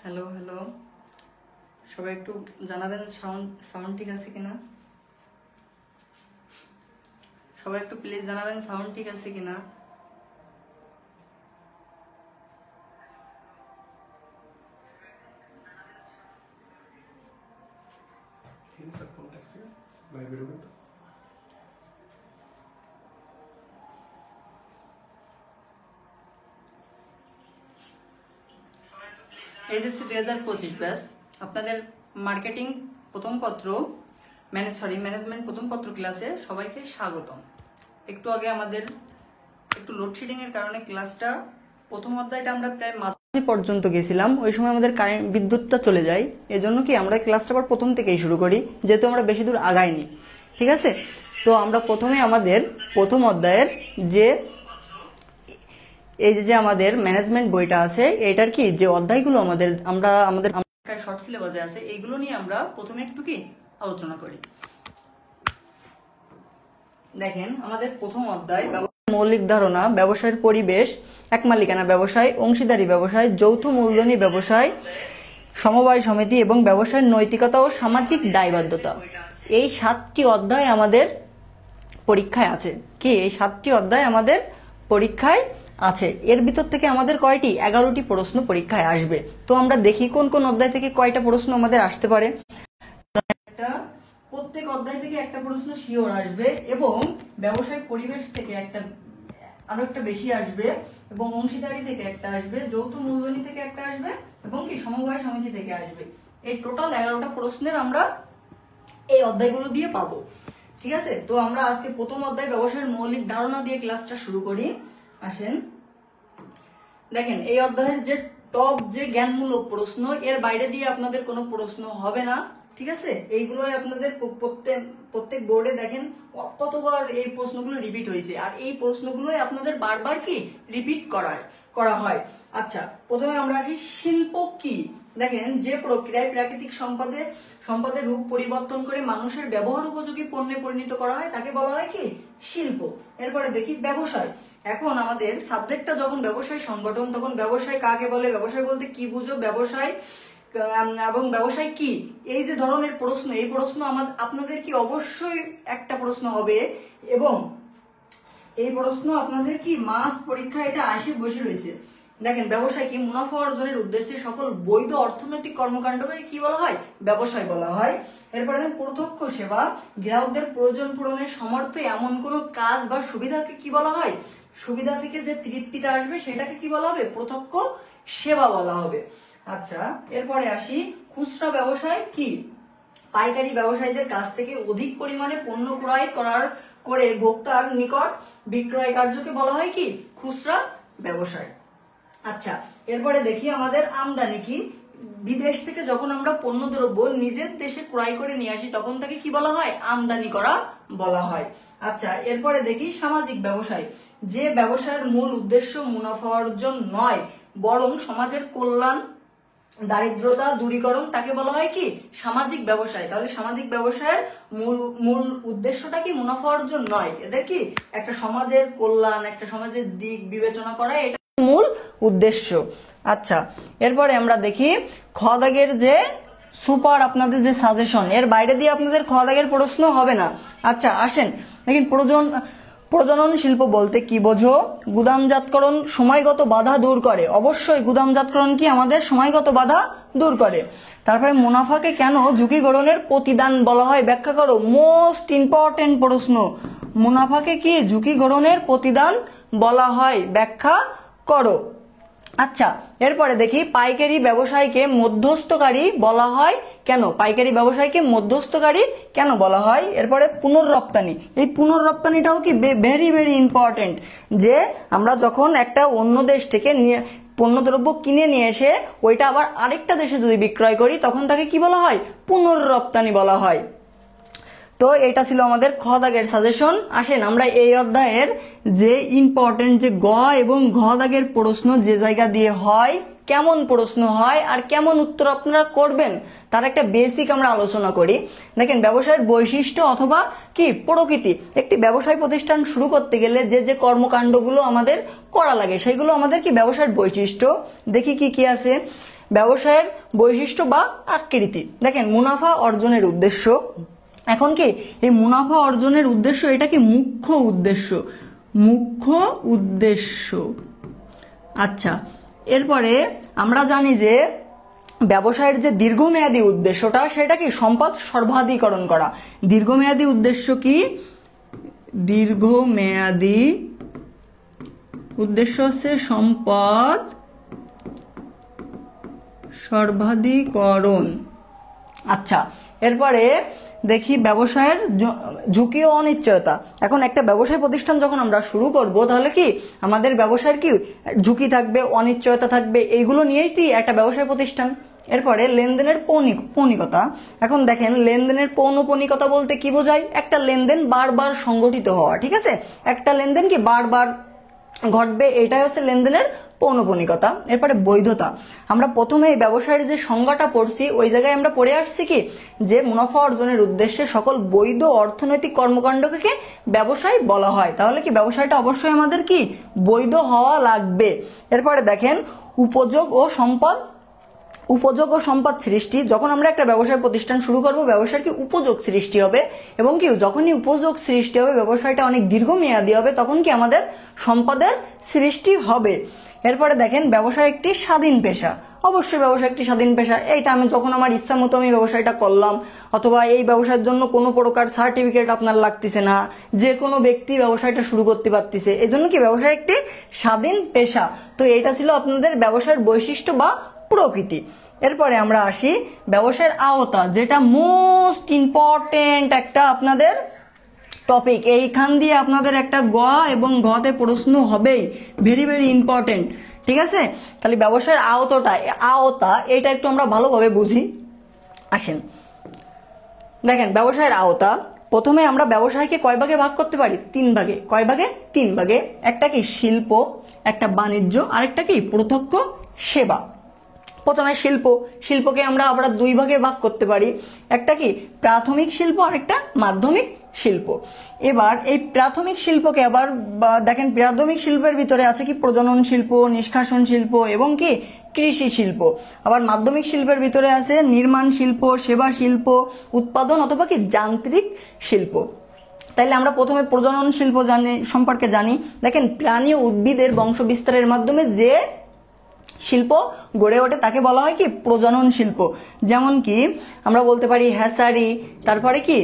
Hello hello, সবাই একটু জানাবেন সাউন্ড ঠিক আছে কিনা। সবাই একটু প্লিজ জানাবেন সাউন্ড ঠিক আছে কিনা। এইচএসসি 2025 ব্যাচ আপনাদের মার্কেটিং প্রথম পত্র ম্যানেজমেন্ট প্রথম পত্র ক্লাসে সবাইকে স্বাগতম। একটু আগে আমাদের একটু লোডশেডিং এর কারণে ক্লাসটা প্রথম অধ্যায়টা আমরা প্রায় মাঝামাঝি পর্যন্ত গেছিলাম, ওই সময় আমাদের বিদ্যুৎটা চলে যায়, এজন্য কি আমরা ক্লাসটা আবার প্রথম থেকেই শুরু করি, যেহেতু আমরা বেশি দূর আগাইনি। ঠিক আছে, তো আমরা প্রথমে আমাদের প্রথম অধ্যায়ের যে এই যে আমাদের ম্যানেজমেন্ট বইটা আছে, এটার কি যে অধ্যায়গুলো আমাদের শর্ট সিলেবাসে আছে, এইগুলো নিয়ে আমরা প্রথমে একটু কি আলোচনা করি। দেখেন আমাদের প্রথম অধ্যায় মৌলিক ধারণা, ব্যবসায়ের পরিবেশ, এক মালিকানা ব্যবসায়, অংশীদারি ব্যবসায়, যৌথ মূলধনী ব্যবসায়, সমবায় সমিতি এবং ব্যবসায়ের নৈতিকতা ও সামাজিক দায়বদ্ধতা। এই 7টি অধ্যায় আমাদের পরীক্ষায় আছে। কি এই 7টি অধ্যায় আমাদের পরীক্ষায় আছে। এর ভিতর থেকে আমাদের কয়টি 11টি প্রশ্ন পরীক্ষায় আসবে। তো আমরা দেখি কোন কোন অধ্যায় থেকে কয়টা প্রশ্ন আমাদের আসতে পারে। প্রত্যেক অধ্যায় থেকে একটা প্রশ্ন শিওর আসবে এবং ব্যবসায়িক পরিবেশ থেকে আরো একটা বেশি আসবে এবং অংশীদারি থেকে একটা আসবে, যৌথ মূলধনী থেকে একটা আসবে এবং কি সমবায় সমিতি থেকে আসবে। এই টোটাল 11টা প্রশ্নের আমরা এই অধ্যায়গুলো দিয়ে পাবো। ঠিক আছে, তো আমরা আজকে প্রথম অধ্যায় ব্যবসায়ের মৌলিক ধারণা দিয়ে ক্লাসটা শুরু করি। আসেন দেখেন, এই অধ্যায়ের যে টপ যে জ্ঞানমূলক প্রশ্ন, এর বাইরে দিয়ে আপনাদের কোনো প্রশ্ন হবে না। ঠিক আছে, এইগুলোই আপনাদের প্রত্যেক বোর্ডে দেখেন কতবার এই প্রশ্নগুলো রিপিট হয়েছে, আর এই প্রশ্নগুলোই আপনাদের বারবার কি রিপিট করা হয়। আচ্ছা, প্রথমে আমরা আসি শিল্প কি। দেখেন, যে প্রক্রিয়ায় প্রাকৃতিক সম্পদের রূপ পরিবর্তন করে মানুষের ব্যবহার উপযোগী পণ্যে পরিণত করা হয় তাকে বলা হয় কি শিল্প। এরপরে দেখি ব্যবসায়। এখন আমাদের সাবজেক্টটা যখন ব্যবসায় সংগঠন, তখন ব্যবসায় কাকে বলে, ব্যবসায় বলতে কি বুঝো, ব্যবসায় এবং ব্যবসায় কি, এই যে ধরনের প্রশ্ন, এই প্রশ্ন আপনাদের কি অবশ্যই একটা প্রশ্ন হবে এবং এই প্রশ্ন আপনাদের কি মাস্ট পরীক্ষা এটা বসে রয়েছে। দেখেন, ব্যবসায় কি, মুনাফা অর্জনের উদ্দেশ্যে সকল বৈধ অর্থনৈতিক কর্মকাণ্ডকে কি বলা হয়, ব্যবসায় বলা হয়। এরপরে দেখেন প্রত্যক্ষ সেবা, গ্রাহকদের প্রয়োজন পূরণের সমর্থে এমন কোনো কাজ বা সুবিধাকে কি বলা হয়, সুবিধা থেকে যে তৃপ্তিটা আসবে সেটাকে কি বলা হবে, প্রত্যক্ষ সেবা বলা হবে। আচ্ছা, এরপরে আসি খুচরা ব্যবসায় কি, পাইকারি ব্যবসায়ীদের কাছ থেকে অধিক পরিমাণে পণ্য ক্রয় করে ভোক্তার নিকট বিক্রয় কার্যকে বলা হয় কি খুচরা ব্যবসায়। আচ্ছা, এরপরে দেখি আমাদের আমদানি কি, বিদেশ থেকে যখন আমরা পণ্যদ্রব্য নিজের দেশে ক্রয় করে নিয়ে আসি তখন তাকে কি বলা হয়, আমদানি করা বলা হয়। আচ্ছা, এরপরে দেখি সামাজিক ব্যবসায়, যে ব্যবসায়ের মূল উদ্দেশ্য মুনাফা অর্জন নয় বরং সমাজের কল্যাণ, দারিদ্রতা দূরীকরণ, তাকে বলা হয় কি সামাজিক ব্যবসায়। তাহলে সামাজিক ব্যবসায়ের মূল উদ্দেশ্যটা কি মুনাফা অর্জন নয়, এদের কি একটা সমাজের কল্যাণ, একটা সমাজের দিক বিবেচনা করা, এটা মূল উদ্দেশ্য। আচ্ছা, এরপরে আমরা দেখি খ দাগের যে সুপার আপনাদের যে সাজেশন, এর বাইরে দিয়ে আপনাদের খ দাগের প্রশ্ন হবে না। আচ্ছা আসেন দেখেন, প্রজনন শিল্প বলতে কি বোঝো, গুদামজাতকরণ সময়গত বাধা দূর করে, অবশ্যই গুদামজাতকরণ কি আমাদের সময়গত বাধা দূর করে। তারপরে মুনাফাকে কেন ঝুঁকি গ্রহণের প্রতিদান বলা হয়, ব্যাখ্যা করো। মোস্ট ইম্পর্টেন্ট প্রশ্ন, মুনাফাকে কি ঝুঁকি গ্রহণের প্রতিদান বলা হয়, ব্যাখ্যা করো। আচ্ছা, এরপরে দেখি পাইকারি ব্যবসায়ীকে মধ্যস্থকারী বলা হয় কেন, পাইকারি ব্যবসায়ীকে মধ্যস্থকারী কেন বলা হয়। এরপরে পুনর্রপ্তানি, এই পুনর্রপ্তানিটাও কি ভেরি ভেরি ইম্পর্টেন্ট, যে আমরা যখন একটা অন্য দেশ থেকে পণ্যদ্রব্য কিনে নিয়ে এসে ওইটা আবার আরেকটা দেশে যদি বিক্রয় করি তখন তাকে কি বলা হয়, পুনর্রপ্তানি বলা হয়। তো এটা ছিল আমাদের খ দাগের সাজেশন। আসেন আমরা এই অধ্যায়ের যে ইম্পর্টেন্ট যে গ এবং ঘ দাগের প্রশ্ন যে জায়গা দিয়ে হয়, কেমন প্রশ্ন হয় আর কেমন উত্তর আপনারা করবেন তার একটা বেসিক আমরা আলোচনা করি। দেখেন, ব্যবসায়ের বৈশিষ্ট্য অথবা কি প্রকৃতি, একটি ব্যবসায় প্রতিষ্ঠান শুরু করতে গেলে যে যে কর্মকাণ্ডগুলো আমাদের করা লাগে সেগুলো আমাদের কি ব্যবসায়ের বৈশিষ্ট্য। দেখি কি কি আছে। ব্যবসায়ের বৈশিষ্ট্য বা আকৃতি। দেখেন মুনাফা অর্জনের উদ্দেশ্য, এখন কি এই মুনাফা অর্জনের উদ্দেশ্য এটা কি মুখ্য উদ্দেশ্য, মুখ্য উদ্দেশ্য। আচ্ছা, এরপরে আমরা জানি যে ব্যবসায়ের যে দীর্ঘমেয়াদী উদ্দেশ্যটা সেটা কি সম্পদ সর্বাধিকরণ করা। দীর্ঘমেয়াদী উদ্দেশ্য কি? দীর্ঘমেয়াদী উদ্দেশ্য হচ্ছে সম্পদ সর্বাধিকরণ। আচ্ছা, এরপরে দেখি ব্যবসায়ের ঝুঁকি ও অনিশ্চয়তা। এখন একটা ব্যবসায় প্রতিষ্ঠান যখন আমরা শুরু করব তাহলে কি আমাদের ব্যবসায়ের কি ঝুঁকি থাকবে, অনিশ্চয়তা থাকবে, এইগুলো নিয়েই কি একটা ব্যবসায় প্রতিষ্ঠান। এরপরে লেনদেনের পৌনিকতা। এখন দেখেন লেনদেনের পৌনপনিকতা বলতে কি বোঝায়? একটা লেনদেন বারবার সংগঠিত হওয়া, ঠিক আছে, একটা লেনদেন কি বারবার ঘটবে, এটাই হচ্ছে লেনদেনের পৌনপনিকতা। এরপরে বৈধতা। আমরা প্রথমে এই ব্যবসায়ের যে সংজ্ঞাটা পড়ছি ওই জায়গায় আমরা পড়ে আসছি কি যে মুনাফা অর্জনের উদ্দেশ্যে সকল বৈধ অর্থনৈতিক কর্মকাণ্ডকে ব্যবসায় বলা হয়। তাহলে কি ব্যবসায়টা অবশ্যই আমাদের কি বৈধ হওয়া লাগবে। এরপরে দেখেন উপযোগ ও সম্পদ সৃষ্টি। যখন আমরা একটা ব্যবসায় প্রতিষ্ঠান শুরু করব ব্যবসার কি উপযোগ সৃষ্টি হবে, এবং কি যখনই উপযোগ সৃষ্টি হবে ব্যবসায়টা অনেক দীর্ঘমেয়াদী হবে, তখন কি আমাদের সম্পদের সৃষ্টি হবে। এরপরে দেখেন ব্যবসায় একটি স্বাধীন পেশা। অবশ্যই ব্যবসা একটি স্বাধীন পেশা। এইটা আমি যখন আমার ইচ্ছা মতো আমি ব্যবসায়টা করলাম, অথবা এই ব্যবসার জন্য কোনো প্রকার সার্টিফিকেট আপনার লাগতেছে না, যে কোনো ব্যক্তি ব্যবসায়টা শুরু করতে পারতেছে, এই জন্য কি ব্যবসা একটি স্বাধীন পেশা। তো এটা ছিল আপনাদের ব্যবসার বৈশিষ্ট্য বা প্রকৃতি। এরপরে আমরা আসি ব্যবসায়ের আওতা, যেটা মোস্ট ইম্পর্টেন্ট একটা আপনাদের টপিক। এইখান দিয়ে আপনাদের একটা গ এবং ঘতে প্রশ্ন হবেই, ভেরি ভেরি ইম্পর্টেন্ট, ঠিক আছে। তাহলে ব্যবসায়ের আওতা এটা একটু আমরা ভালোভাবে বুঝি। আসেন দেখেন ব্যবসায়ের আওতা। প্রথমে আমরা ব্যবসায়কে কয় ভাগে ভাগ করতে পারি? 3 ভাগে। কয় ভাগে? 3 ভাগে। একটা কি শিল্প, একটা বাণিজ্য, আরেকটা কি প্রত্যক্ষ সেবা। প্রথমে শিল্পকে আমরা আবার 2 ভাগে ভাগ করতে পারি, একটা কি প্রাথমিক শিল্প আর একটা মাধ্যমিক শিল্প। এবার এই প্রাথমিক শিল্পকে আবার দেখেন প্রাথমিক শিল্পের ভিতরে আছে কি প্রজনন শিল্প, নিষ্কাশন শিল্প এবং কি কৃষি শিল্প। আবার মাধ্যমিক শিল্পের ভিতরে আছে নির্মাণ শিল্প, সেবা শিল্প, উৎপাদন অথবা কি যান্ত্রিক শিল্প। তাইলে আমরা প্রথমে প্রজনন শিল্প সম্পর্কে জানি। দেখেন প্রাণী ও উদ্ভিদের বংশ বিস্তারের মাধ্যমে যে শিল্প গড়ে ওঠে তাকে বলা হয় কি প্রজনন শিল্প। যেমন কি আমরা বলতে পারি হ্যাচারি, তারপরে কি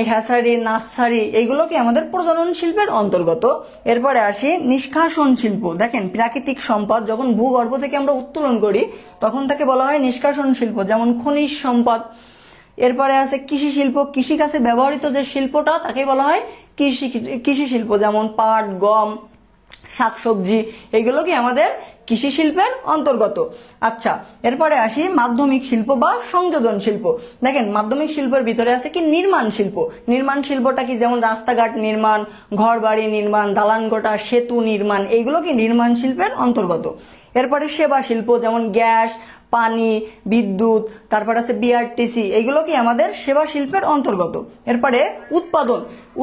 হ্যাচারি, নার্সারি, এইগুলো কি আমাদের প্রজনন শিল্পের অন্তর্গত। এরপরে আসি নিষ্কাশন শিল্প। দেখেন প্রাকৃতিক সম্পদ যখন ভূগর্ভ থেকে আমরা উত্তোলন করি তখন তাকে বলা হয় নিষ্কাশন শিল্প, যেমন খনিজ সম্পদ। এরপরে আছে কৃষি শিল্প। কৃষিকাজে ব্যবহৃত যে শিল্পটা তাকে বলা হয় কৃষি শিল্প, যেমন পাট, গম, শাকসবজি, এগুলো কি আমাদের কৃষি শিল্পের অন্তর্গত। আচ্ছা, এরপরে আসি মাধ্যমিক শিল্প বা সংযোজন শিল্প। দেখেন মাধ্যমিক শিল্পের ভিতরে আছে কি নির্মাণ শিল্প। নির্মাণ শিল্পটা কি যেমন রাস্তাঘাট নির্মাণ, ঘর বাড়ি নির্মাণ, দালান কোঠা, সেতু নির্মাণ, এইগুলো কি নির্মাণ শিল্পের অন্তর্গত। এরপরে সেবা শিল্প, যেমন গ্যাস, পানি, বিদ্যুৎ, তারপর আছে বিআরটিসি, এগুলো কি আমাদের সেবা শিল্পের অন্তর্গত। এরপরে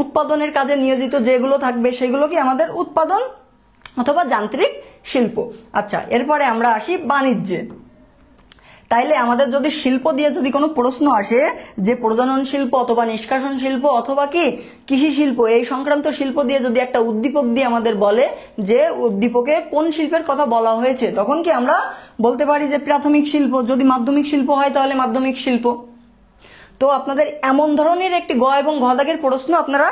উৎপাদনের কাজে নিয়োজিত যেগুলো থাকবে সেগুলো কি আমাদের উৎপাদন অথবা যান্ত্রিক শিল্প। আচ্ছা, এরপরে আমরা আসি বাণিজ্যে। তাইলে আমাদের যদি শিল্প দিয়ে যদি কোনো প্রশ্ন আসে যে প্রজনন শিল্প অথবা নিষ্কাশন শিল্প অথবা কি কৃষি শিল্প, এই সংক্রান্ত শিল্প দিয়ে যদি একটা উদ্দীপক দিয়ে আমাদের বলে যে উদ্দীপকে কোন শিল্পের কথা বলা হয়েছে, তখন কি আমরা বলতে পারি যে প্রাথমিক শিল্প। যদি মাধ্যমিক শিল্প হয় তাহলে মাধ্যমিক শিল্প। তো আপনাদের এমন ধরনের একটি গ এবং ঘ দাগের প্রশ্ন আপনারা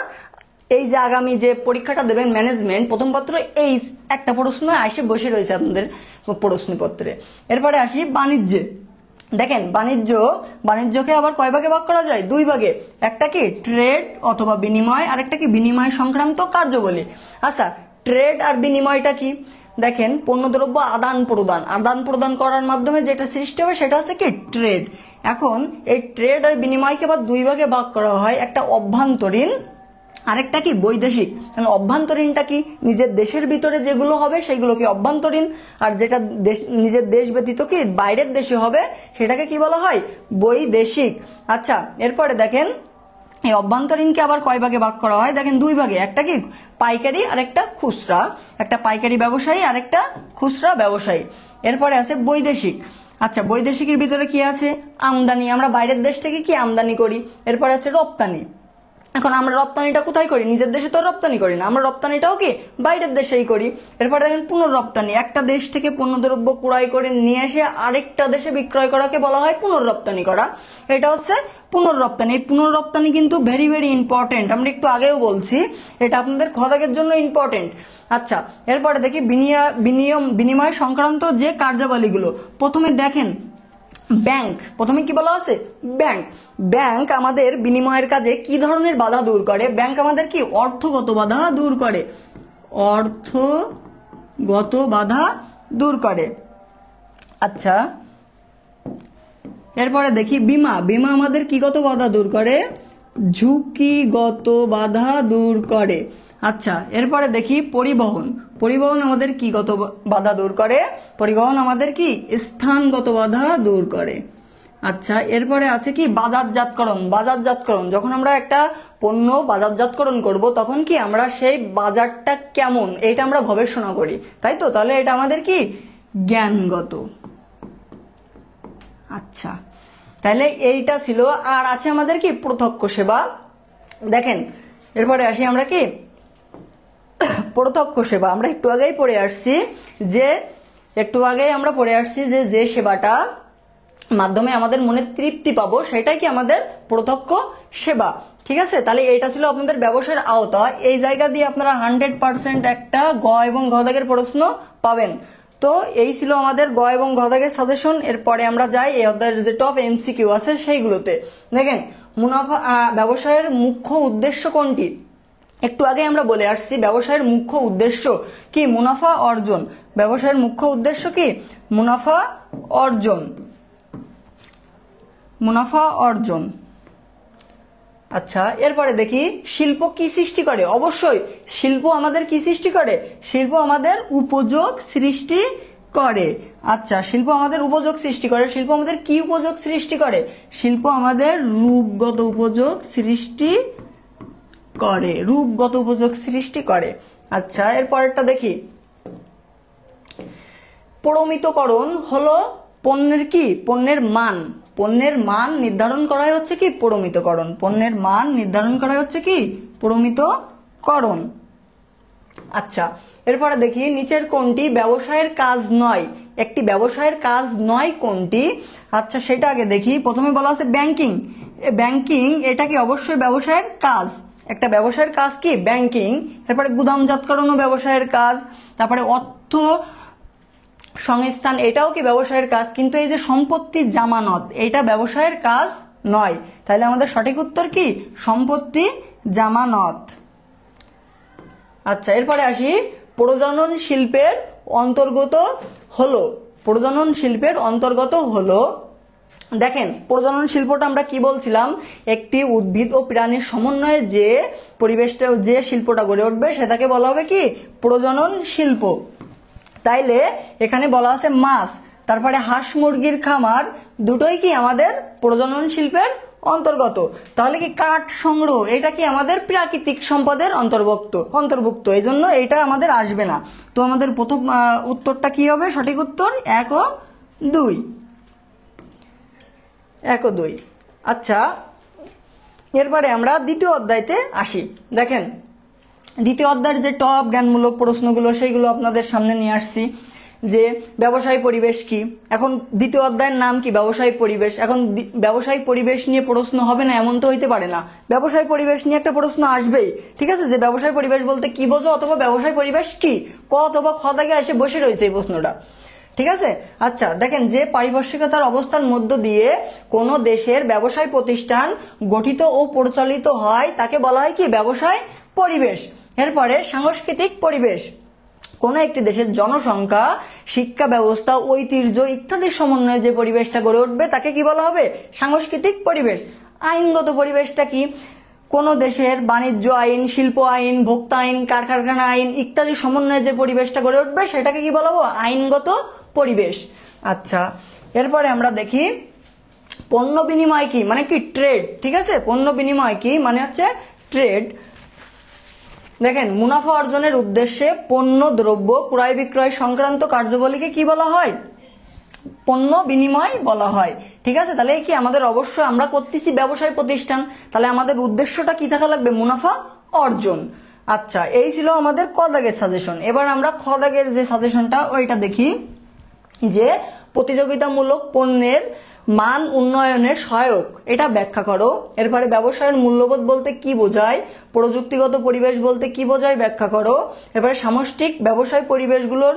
এই যে আগামী যে পরীক্ষাটা দেবেন ম্যানেজমেন্ট প্রথম পত্র, এই একটা প্রশ্ন এসে বসে রয়েছে আপনাদের প্রশ্নপত্রে। এরপরে আসি বাণিজ্যে। দেখেন বাণিজ্যকে আবার কয় ভাগে ভাগ করা যায়? 2 ভাগে। একটা কি ট্রেড অথবা বিনিময়, আর একটা কি বিনিময় সংক্রান্ত কার্যাবলী। আচ্ছা, ট্রেড আর বিনিময়টা কি? দেখেন পণ্যদ্রব্য আদান প্রদান করার মাধ্যমে যেটা সৃষ্টি হবে সেটা হচ্ছে কি ট্রেড। এখন এই ট্রেড আর বিনিময়কে আবার 2 ভাগে ভাগ করা হয়, একটা অভ্যন্তরীণ আরেকটা কি বৈদেশিক। অভ্যন্তরীণটা কি নিজের দেশের ভিতরে যেগুলো হবে সেগুলোকে অভ্যন্তরীণ, আর যেটা নিজের দেশ ব্যতীত কি বাইরের দেশে হবে সেটাকে কি বলা হয়? বৈদেশিক। আচ্ছা, এরপরে দেখেন এই অভ্যন্তরীণকে আবার কয় ভাগে ভাগ করা হয়? দেখেন 2 ভাগে। একটা কি পাইকারি আর একটা খুচরা, একটা পাইকারি ব্যবসায়ী আর একটা খুচরা ব্যবসায়ী। এরপরে আছে বৈদেশিক। আচ্ছা, বৈদেশিকের ভিতরে কি আছে? আমদানি, আমরা বাইরের দেশ থেকে কি আমদানি করি। এরপরে আছে রপ্তানি। এখন আমরা রপ্তানিটা কোথায় করি? নিজের দেশে তো রপ্তানি করি না, আমরা রপ্তানিটাও কি বাইরের দেশেই করি। এরপরে দেখেন পুনর্রপ্তানি, একটা দেশ থেকে পণ্যদ্রব্য ক্রয় করে নিয়ে এসে আরেকটা দেশে বিক্রয় করাকে বলা হয় পুনর্রপ্তানি করা। এটা হচ্ছে পুনর্রপ্তানি। এই পুনর্রপ্তানি কিন্তু ভেরি ভেরি ইম্পর্টেন্ট, আমরা একটু আগেও বলছি, এটা আপনাদের খদাগের জন্য ইম্পর্টেন্ট। আচ্ছা, এরপরে দেখি বিনিময় সংক্রান্ত যে কার্যাবলীগুলো। প্রথমে দেখেন ব্যাংক, প্রথমে কি বলা আছে? ব্যাংক। ব্যাংক আমাদের বিনিময়ের কাজে কি ধরনের বাধা দূর করে? ব্যাংক আমাদের কি অর্থগত বাধা দূর করে, অর্থগত বাধা দূর করে। আচ্ছা, এরপরে দেখি বিমা। বিমা আমাদের কি গত বাধা দূর করে? ঝুঁকিগত বাধা দূর করে। আচ্ছা, এরপরে দেখি পরিবহন। পরিবহন আমাদের কি গত বাধা দূর করে? পরিবহন আমাদের কি স্থানগত বাধা দূর করে। আচ্ছা, এরপরে আছে কি বাজারজাতকরণ। বাজারজাতকরণ, যখন আমরা একটা পণ্য বাজারজাতকরণ করব তখন কি আমরা সেই বাজারটা কেমন এটা আমরা গবেষণা করি, তাই তো? তাহলে এটা আমাদের কি জ্ঞানগত। আচ্ছা, তাহলে এইটা ছিল। আর আছে আমাদের কি প্রত্যক্ষ সেবা। দেখেন, এরপরে আসি আমরা কি প্রত্যক্ষ সেবা। আমরা একটু আগেই পড়ে আসছি যে যে সেবাটা মাধ্যমে আমাদের মনে তৃপ্তি পাবো সেটাই কি আমাদের প্রত্যক্ষ সেবা। ঠিক আছে, তাহলে এইটা ছিল আপনাদের ব্যবসায়ের আওতা। এই জায়গা দিয়ে আপনারা 100% একটা গ এবং ঘ দাগের প্রশ্ন পাবেন। তো এই ছিল আমাদের গ এবং ঘ দাগের সাজেশন। এরপরে আমরা যাই এই অধ্যায়ের যে টপ এমসিকিউ আছে সেইগুলোতে। দেখেন, মুনাফা ব্যবসায়ের মুখ্য উদ্দেশ্য কোনটি? একটু আগে আমরা বলে আসছি ব্যবসায়ের মুখ্য উদ্দেশ্য কি? মুনাফা অর্জন। ব্যবসায়ের মুখ্য উদ্দেশ্য কি? মুনাফা অর্জন। মুনাফা অর্জন। আচ্ছা, এরপরে দেখি শিল্প কি সৃষ্টি করে? অবশ্যই শিল্প আমাদের কি সৃষ্টি করে? শিল্প আমাদের উপযোগ সৃষ্টি করে। আচ্ছা, শিল্প আমাদের উপযোগ সৃষ্টি করে। শিল্প আমাদের কি উপযোগ সৃষ্টি করে? শিল্প আমাদের রূপগত উপযোগ সৃষ্টি করে। রূপগত উপযোগ সৃষ্টি করে। আচ্ছা, এরপরেরটা দেখি প্রমিতকরণ হলো পণ্যের কি? পণ্যের মান। পণ্যের মান নির্ধারণ করা হচ্ছে কি? প্রমিতকরণ। পণ্যের মান নির্ধারণ করা হচ্ছে কি? প্রমিতকরণ। আচ্ছা, এরপরে দেখি নিচের কোনটি ব্যবসায়ের কাজ নয়? একটি ব্যবসায়ের কাজ নয় কোনটি? আচ্ছা, সেটা আগে দেখি। প্রথমে বলা আছে ব্যাংকিং। ব্যাংকিং এটা কি? অবশ্যই ব্যবসায়ের কাজ। একটা ব্যবসায়ের কাজ কি? ব্যাংকিং। এরপরে গুদামজাতকরণও ব্যবসায়ের কাজ। তারপরে অর্থ সংস্থান, এটাও কি ব্যবসায়ের কাজ। কিন্তু এই যে সম্পত্তি জামানত, এটা ব্যবসায়ের কাজ নয়। তাহলে আমাদের সঠিক উত্তর কি? সম্পত্তি জামানত। আচ্ছা, এরপরে আসি প্রজনন শিল্পের অন্তর্গত হলো। প্রজনন শিল্পের অন্তর্গত হলো। দেখেন, প্রজনন শিল্পটা আমরা কি বলছিলাম? একটি উদ্ভিদ ও প্রাণীর সমন্বয়ে যে পরিবেশটা, যে শিল্পটা গড়ে উঠবে সেটাকে বলা হবে কি? প্রজনন শিল্প। তাইলে এখানে বলা আছে মাছ, তারপরে হাঁস মুরগির খামার, দুটোই কি আমাদের প্রজনন শিল্পের অন্তর্গত। তাহলে কি কাঠ সংগ্রহ, এটা কি আমাদের প্রাকৃতিক সম্পদের অন্তর্ভুক্ত। এই জন্য এটা আমাদের আসবে না। তো আমাদের প্রথম উত্তরটা কি হবে? সঠিক উত্তর 1 ও 2। 1 ও 2। আচ্ছা, এরপরে আমরা দ্বিতীয় অধ্যায়তে আসি। দেখেন, দ্বিতীয় অধ্যায়ের যে টপ জ্ঞানমূলক প্রশ্নগুলো সেইগুলো আপনাদের সামনে নিয়ে আসছি। যে ব্যবসায়ী পরিবেশ কি? এখন দ্বিতীয় অধ্যায়ের নাম কি? ব্যবসায়ী পরিবেশ। এখন ব্যবসায়ী পরিবেশ নিয়ে প্রশ্ন হবে না এমন তো হইতে পারে না। ব্যবসায়ী পরিবেশ নিয়ে একটা প্রশ্ন আসবেই। ঠিক আছে, যে ব্যবসায়ী পরিবেশ বলতে কি বোঝো, অথবা ব্যবসায়ী পরিবেশ কি, ক অথবা খ দাগে এসে বসে রয়েছে এই প্রশ্নটা। ঠিক আছে। আচ্ছা, দেখেন, যে পারিপার্শ্বিকতার অবস্থার মধ্য দিয়ে কোনো দেশের ব্যবসায় প্রতিষ্ঠান গঠিত ও পরিচালিত হয় তাকে বলা হয় কি? ব্যবসায় পরিবেশ। এরপরে সাংস্কৃতিক পরিবেশ। কোন একটি দেশের জনসংখ্যা, শিক্ষা ব্যবস্থা, ঐতিহ্য ইত্যাদির সমন্বয়ে যে পরিবেশটা গড়ে উঠবে তাকে কি বলা হবে? সাংস্কৃতিক পরিবেশ। আইনগত পরিবেশটা কি? কোন দেশের বাণিজ্য আইন, শিল্প আইন, ভোক্তা আইন, কারখানা আইন ইত্যাদির সমন্বয়ে যে পরিবেশটা গড়ে উঠবে সেটাকে কি বলবো? আইনগত পরিবেশ। আচ্ছা, এরপরে আমরা দেখি পণ্য বিনিময় কি? মানে কি? ট্রেড। ঠিক আছে, পণ্য বিনিময় কি? মানে হচ্ছে ট্রেড। দেখেন, মুনাফা অর্জনের উদ্দেশ্যে পণ্য দ্রব্য ক্রয় বিক্রয় সংক্রান্ত কার্যাবলীকে কি বলা হয়? পণ্য বিনিময় বলা হয়। ঠিক আছে, তাহলে কি আমাদের অবশ্যই আমরা করতেছি ব্যবসায় প্রতিষ্ঠান, তাহলে আমাদের উদ্দেশ্যটা কি থাকা লাগবে? মুনাফা অর্জন। আচ্ছা, এই ছিল আমাদের ক দাগের সাজেশন। এবার আমরা খ দাগের যে সাজেশনটা ওইটা দেখি, যে প্রতিযোগিতামূলক পণ্যের মান উন্নয়নের সহায়ক, এটা ব্যাখ্যা করো। এরপরে ব্যবসায়ের মূল্যবোধ বলতে কি বোঝায়, প্রযুক্তিগত পরিবেশ বলতে কি বোঝায় ব্যাখ্যা করো। এরপরে সামষ্টিক ব্যবসায় পরিবেশগুলোর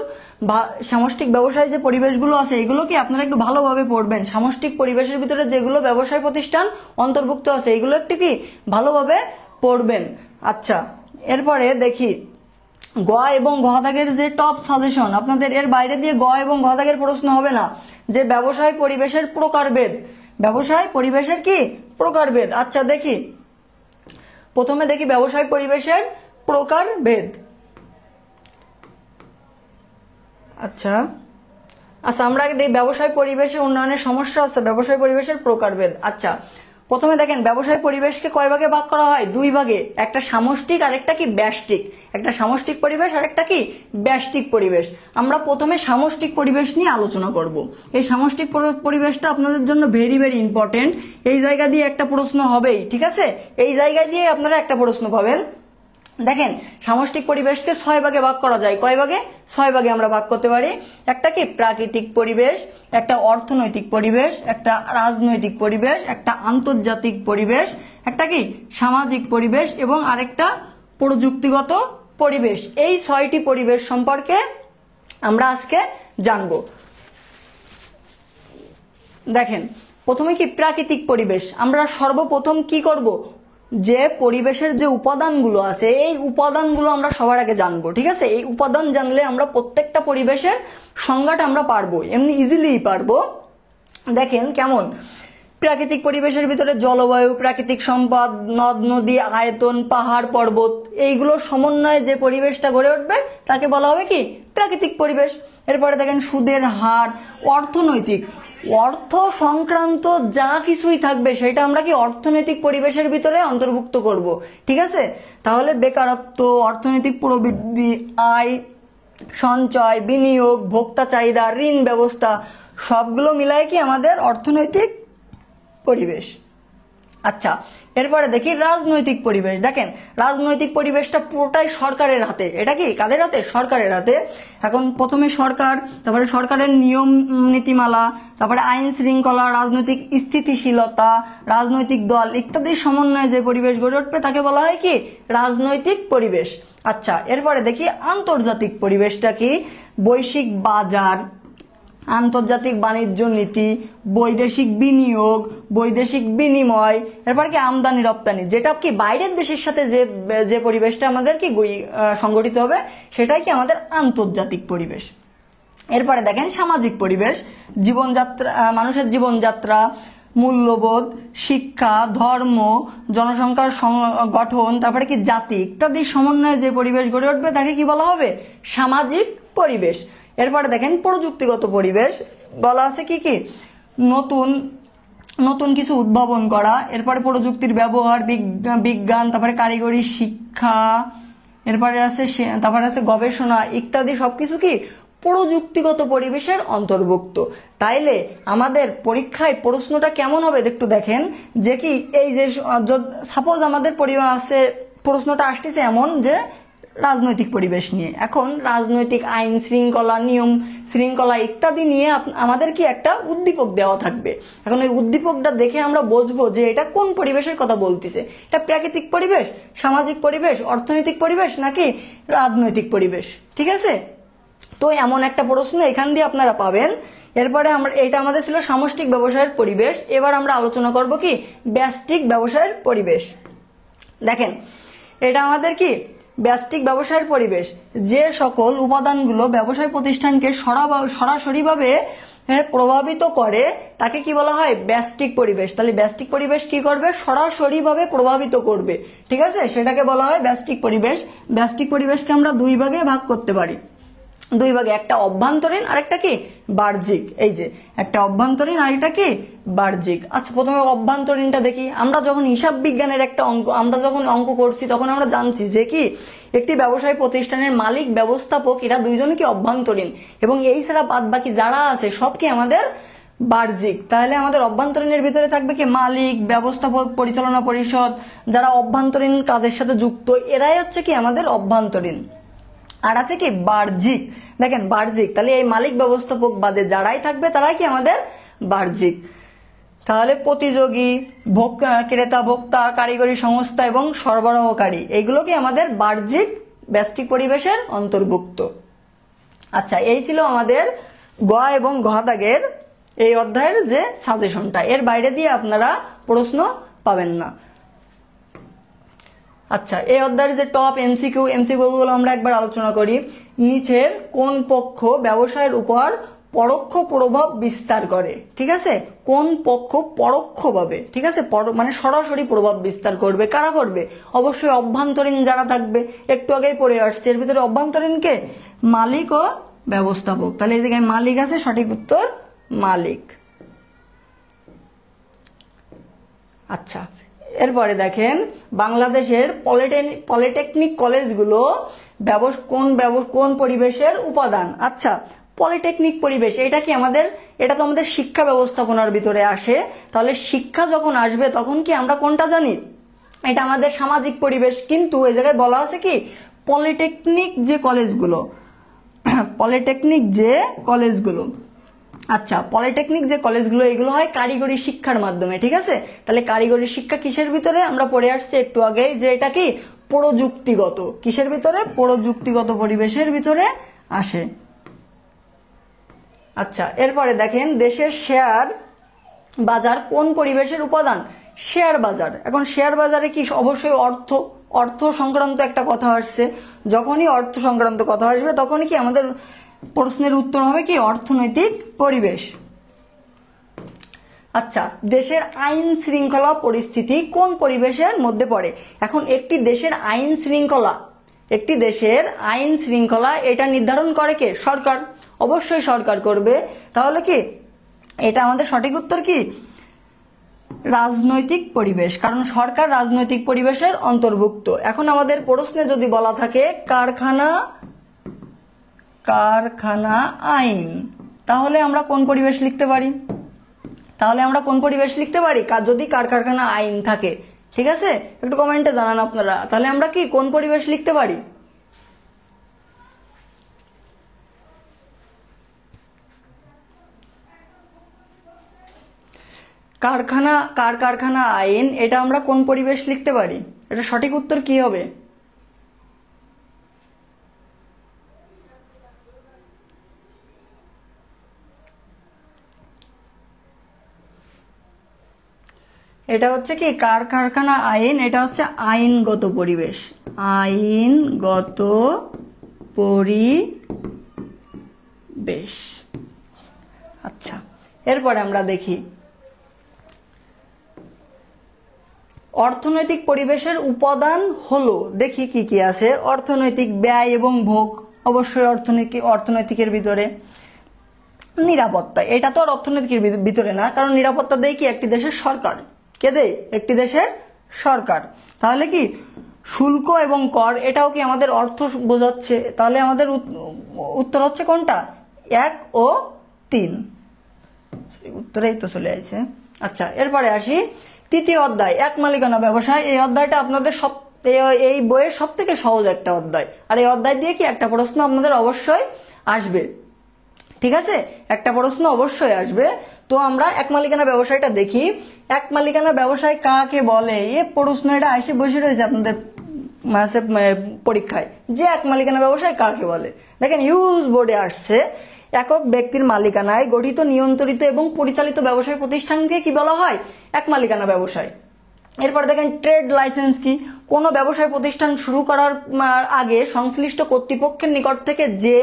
সামষ্টিক ব্যবসায় যে পরিবেশগুলো আছে এগুলো কি আপনারা একটু ভালোভাবে পড়বেন। সামষ্টিক পরিবেশের ভিতরে যেগুলো ব্যবসায় প্রতিষ্ঠান অন্তর্ভুক্ত আছে এগুলো একটু কি ভালোভাবে পড়বেন। আচ্ছা, এরপরে দেখি গ এবং ঘ দাগের যে টপ সাজেশন, আপনাদের এর বাইরে দিয়ে গ এবং ঘ দাগের প্রশ্ন হবে না, যে ব্যবসায় পরিবেশের প্রকারভেদ। ব্যবসায় পরিবেশের কি প্রকারভেদ। আচ্ছা দেখি, প্রথমে দেখি ব্যবসায় পরিবেশের প্রকারভেদ। আচ্ছা আচ্ছা আমরা আগে দেখি ব্যবসায় পরিবেশে উন্নয়নের সমস্যা আছে, ব্যবসায় পরিবেশের প্রকারভেদ। আচ্ছা, প্রথমে দেখেন ব্যবসায় পরিবেশকে কয় ভাগে ভাগ করা হয়? দুই ভাগে, একটা সামষ্টিক আর একটা কি ব্যষ্টিক। একটা সামষ্টিক পরিবেশ আর একটা কি ব্যষ্টিক পরিবেশ। আমরা প্রথমে সামষ্টিক পরিবেশ নিয়ে আলোচনা করব। এই সামষ্টিক পরিবেশটা আপনাদের জন্য ভেরি ভেরি ইম্পর্টেন্ট। এই জায়গা দিয়ে একটা প্রশ্ন হবেই, ঠিক আছে, এই জায়গা দিয়ে আপনারা একটা প্রশ্ন পাবেন। দেখেন সামষ্টিক পরিবেশকে 6 ভাগে ভাগ করা যায়। কয় ভাগে? 6 ভাগে আমরা ভাগ করতে পারি। একটা কি প্রাকৃতিক পরিবেশ, একটা অর্থনৈতিক পরিবেশ, একটা রাজনৈতিক পরিবেশ, একটা আন্তর্জাতিক পরিবেশ, একটা কি সামাজিক পরিবেশ এবং আরেকটা প্রযুক্তিগত পরিবেশ। এই 6টি পরিবেশ সম্পর্কে আমরা আজকে জানবো। দেখেন প্রথমে কি প্রাকৃতিক পরিবেশ, আমরা সর্বপ্রথম কি করব, যে পরিবেশের যে উপাদানগুলো আছে এই উপাদানগুলো আমরা সবার আগে জানবো। ঠিক আছে, এই উপাদান জানলে আমরা প্রত্যেকটা পরিবেশের সংজ্ঞাটা আমরা পারবো, এমনি ইজিলি পারবো। দেখেন কেমন, প্রাকৃতিক পরিবেশের ভিতরে জলবায়ু, প্রাকৃতিক সম্পদ, নদ নদী, আয়তন, পাহাড় পর্বত, এইগুলোর সমন্বয়ে যে পরিবেশটা গড়ে উঠবে তাকে বলা হবে কি প্রাকৃতিক পরিবেশ। এরপরে দেখেন সুদের হার, অর্থনৈতিক, অর্থ সংক্রান্ত যা কিছুই থাকবে সেটা আমরা কি অর্থনৈতিক পরিবেশের ভিতরে অন্তর্ভুক্ত করব। ঠিক আছে, তাহলে বেকারত্ব, অর্থনৈতিক প্রবৃদ্ধি, আয়, সঞ্চয়, বিনিয়োগ, ভোক্তা চাহিদা, ঋণ ব্যবস্থা, সবগুলো মিলায় কি আমাদের অর্থনৈতিক পরিবেশ। আচ্ছা, এরপরে দেখি রাজনৈতিক পরিবেশ। দেখেন রাজনৈতিক পরিবেশটা পুরোটাই সরকারের হাতে। এটা কি কাদের হাতে? সরকারের হাতে। এখন প্রথমে সরকার, তারপরে সরকারের নিয়ম নীতিমালা, তারপরে আইন শৃঙ্খলা, রাজনৈতিক স্থিতিশীলতা, রাজনৈতিক দল ইত্যাদির সমন্বয়ে যে পরিবেশ গড়ে উঠবে তাকে বলা হয় কি রাজনৈতিক পরিবেশ। আচ্ছা, এরপরে দেখি আন্তর্জাতিক পরিবেশটা কি, বৈশ্বিক বাজার, আন্তর্জাতিক বাণিজ্য নীতি, বৈদেশিক বিনিয়োগ, বৈদেশিক বিনিময়, এরপর কি আমদানি রপ্তানি, যেটা কি বাইরের দেশের সাথে যে যে পরিবেশটা আমাদের কি সংগঠিত হবে সেটাই কি আমাদের আন্তর্জাতিক পরিবেশ। এরপরে দেখেন সামাজিক পরিবেশ, জীবনযাত্রা, মানুষের জীবনযাত্রা, মূল্যবোধ, শিক্ষা, ধর্ম, জনসংখ্যার গঠন, তারপরে কি জাতি ইত্যাদির সমন্বয়ে যে পরিবেশ গড়ে উঠবে তাকে কি বলা হবে সামাজিক পরিবেশ। এরপরে দেখেন প্রযুক্তিগত পরিবেশ, বলা আছে কি কি নতুন নতুন কিছু উদ্ভাবন করা, এরপরে প্রযুক্তির ব্যবহার, বিজ্ঞান, তারপরে কারিগরি শিক্ষা, তারপরে আছে গবেষণা ইত্যাদি সবকিছু কি প্রযুক্তিগত পরিবেশের অন্তর্ভুক্ত। তাইলে আমাদের পরীক্ষায় প্রশ্নটা কেমন হবে একটু দেখেন, যে কি এই যে সাপোজ আমাদের পরিবার আছে, প্রশ্নটা আসতেছে এমন যে রাজনৈতিক পরিবেশ নিয়ে, এখন রাজনৈতিক আইন শৃঙ্খলা, নিয়ম শৃঙ্খলা ইত্যাদি নিয়ে আমাদের কি একটা উদ্দীপক দেওয়া থাকবে। এখন এই উদ্দীপকটা দেখে আমরা বুঝবো যে এটা কোন পরিবেশের কথা বলতেছে, এটা প্রাকৃতিক পরিবেশ, সামাজিক পরিবেশ, অর্থনৈতিক পরিবেশ নাকি রাজনৈতিক পরিবেশ। ঠিক আছে, তো এমন একটা প্রশ্ন এখান দিয়ে আপনারা পাবেন। এরপরে এটা আমাদের ছিল সামষ্টিক ব্যবসায়ের পরিবেশ। এবার আমরা আলোচনা করব কি ব্যষ্টিক ব্যবসায়ের পরিবেশ। দেখেন এটা আমাদের কি ব্যষ্টিক ব্যবসায়ের পরিবেশ, যে সকল উপাদানগুলো ব্যবসায় প্রতিষ্ঠানকে সরাসরিভাবে প্রভাবিত করে তাকে কি বলা হয় ব্যষ্টিক পরিবেশ। তাহলে ব্যষ্টিক পরিবেশ কি করবে সরাসরিভাবে প্রভাবিত করবে। ঠিক আছে, সেটাকে বলা হয় ব্যষ্টিক পরিবেশ। ব্যষ্টিক পরিবেশকে আমরা দুই ভাগে ভাগ করতে পারি। দুই ভাগে, একটা অভ্যন্তরীণ আর একটা কি বাহ্যিক। এই যে একটা অভ্যন্তরীণ আর একটা কি বাহ্যিক। আচ্ছা, প্রথমে অভ্যন্তরীণটা দেখি। আমরা যখন হিসাব বিজ্ঞানের একটা আমরা যখন অঙ্ক করছি তখন আমরা জানছি যে কি একটি ব্যবসায় প্রতিষ্ঠানের মালিক ব্যবস্থাপক এরা দুইজন কি অভ্যন্তরীণ, এবং এই ছাড়া বাদ বাকি যারা আছে সব কি আমাদের বাহ্যিক। তাহলে আমাদের অভ্যন্তরীণের ভিতরে থাকবে কি মালিক, ব্যবস্থাপক, পরিচালনা পরিষদ, যারা অভ্যন্তরীণ কাজের সাথে যুক্ত এরাই হচ্ছে কি আমাদের অভ্যন্তরীণ। আর আছে কি বাহ্যিক। দেখেন বাহ্যিক, তাহলে এই মালিক ব্যবস্থাপক বাদে যারাই থাকবে তারাই কি আমাদের বাহ্যিক। তাহলে প্রতিযোগী, ক্রেতা, ভোক্তা, কারিগরি সংস্থা এবং সরবরাহকারী এগুলো কি আমাদের বাহ্যিক ব্যষ্টিক পরিবেশের অন্তর্ভুক্ত। আচ্ছা, এই ছিল আমাদের গ এবং ঘ দাগের এই অধ্যায়ের যে সাজেশনটা। এর বাইরে দিয়ে আপনারা প্রশ্ন পাবেন না। আচ্ছা, এই অধ্যায়ের যে টপ এমসিকিউ গুলো আমরা একবার আলোচনা করি। নিচের কোন পক্ষ ব্যবসায়ের উপর পরোক্ষ প্রভাব বিস্তার করে? ঠিক আছে, কোন পক্ষ পরোক্ষভাবে, ঠিক আছে, মানে সরাসরি প্রভাব বিস্তার করবে? কারা করবে? অবশ্যই অভ্যন্তরীণ যারা থাকবে, একটু আগেই পড়ে আসছে। এর ভিতরে অভ্যন্তরীণকে মালিক ও ব্যবস্থাপক। তাহলে এই জায়গায় মালিক আছে, সঠিক উত্তর মালিক। আচ্ছা, এরপরে দেখেন বাংলাদেশের পলিটেকনিক কলেজগুলো কোন পরিবেশের উপাদান? আচ্ছা, পলিটেকনিক পরিবেশ এটা কি আমাদের, এটা তো আমাদের শিক্ষা ব্যবস্থাপনার ভিতরে আসে। তাহলে শিক্ষা যখন আসবে তখন কি আমরা কোনটা জানি? এটা আমাদের সামাজিক পরিবেশ। কিন্তু এই জায়গায় বলা আছে কি পলিটেকনিক যে কলেজগুলো আচ্ছা, পলিটেকনিক যে কলেজগুলো এগুলো হয় কারিগরি শিক্ষার মাধ্যমে। ঠিক আছে, তাহলে কারিগরি শিক্ষা কিসের ভিতরে? আমরা পড়ে আসছি একটু আগে যে এটা কি প্রযুক্তিগত, কিসের ভিতরে? প্রযুক্তিগত পরিবেশের ভিতরে আসে। আচ্ছা, এরপরে দেখেন দেশের শেয়ার বাজার কোন পরিবেশের উপাদান? শেয়ার বাজার। এখন শেয়ার বাজারে কি অবশ্যই অর্থ সংক্রান্ত একটা কথা আসছে। যখনই অর্থ সংক্রান্ত কথা আসবে তখনই কি আমাদের প্রশ্নের উত্তর হবে কি অর্থনৈতিক পরিবেশ। আচ্ছা, দেশের আইন শৃঙ্খলা পরিস্থিতি কোন পরিবেশের মধ্যে পড়ে? এখন একটি দেশের আইন শৃঙ্খলা এটা নির্ধারণ করে কে? সরকার। অবশ্যই সরকার করবে। তাহলে কি এটা আমাদের সঠিক উত্তর কি রাজনৈতিক পরিবেশ, কারণ সরকার রাজনৈতিক পরিবেশের অন্তর্ভুক্ত। এখন আমাদের প্রশ্নে যদি বলা থাকে কারখানা আইন, তাহলে আমরা কোন পরিবেশ লিখতে পারি? যদি কারখানা আইন থাকে, ঠিক আছে, একটু কমেন্টে জানান আপনারা। তাহলে আমরা কি কোন পরিবেশ লিখতে পারি? কারখানা আইন এটা আমরা কোন পরিবেশ লিখতে পারি? এটা সঠিক উত্তর কি হবে? এটা হচ্ছে কি কারখানা আইন, এটা হচ্ছে আইনগত পরিবেশ। আচ্ছা, এরপরে আমরা দেখি অর্থনৈতিক পরিবেশের উপাদান হলো, দেখি কি কি আছে। অর্থনৈতিক ব্যয় এবং ভোগ, অবশ্যই অর্থনৈতিকের ভিতরে। নিরাপত্তা, এটা তো আর অর্থনৈতিকের ভিতরে না, কারণ নিরাপত্তা দেয় কি একটি দেশের সরকার। কে দেয়? একটি দেশের সরকার। তাহলে কি শুল্ক এবং কর এটাও কি আমাদের অর্থ বোঝাচ্ছে? তাহলে আমাদের উত্তর হচ্ছে কোনটা? 1 ও 3। উত্তরেই তো চলে আসছে। আচ্ছা, এরপরে আসি তৃতীয় অধ্যায়, এক মালিকানা ব্যবসায়। এই অধ্যায়টা আপনাদের এই বইয়ের সব থেকে সহজ একটা অধ্যায়। আর এই অধ্যায় দিয়ে কি একটা প্রশ্ন আপনাদের অবশ্যই আসবে। ঠিক আছে, একটা প্রশ্ন অবশ্যই আসবে। তো আমরা এক মালিকানা ব্যবসায়টা দেখি। এক মালিকানা ব্যবসায় কাকে বলে? এই প্রশ্ন এটা এসে বসে রয়েছে আপনাদের পরীক্ষায়, যে এক মালিকানা ব্যবসায় কাকে বলে। দেখেন হিউজ বোর্ডে আসছে, একক ব্যক্তির মালিকানায় গঠিত, নিয়ন্ত্রিত এবং পরিচালিত ব্যবসায় প্রতিষ্ঠানকে কি বলা হয়? এক মালিকানা ব্যবসায়। এরপর দেখেন ট্রেড লাইসেন্স কি? কোন ব্যবসায় প্রতিষ্ঠান শুরু করার আগে সংশ্লিষ্ট কর্তৃপক্ষের নিকট থেকে যে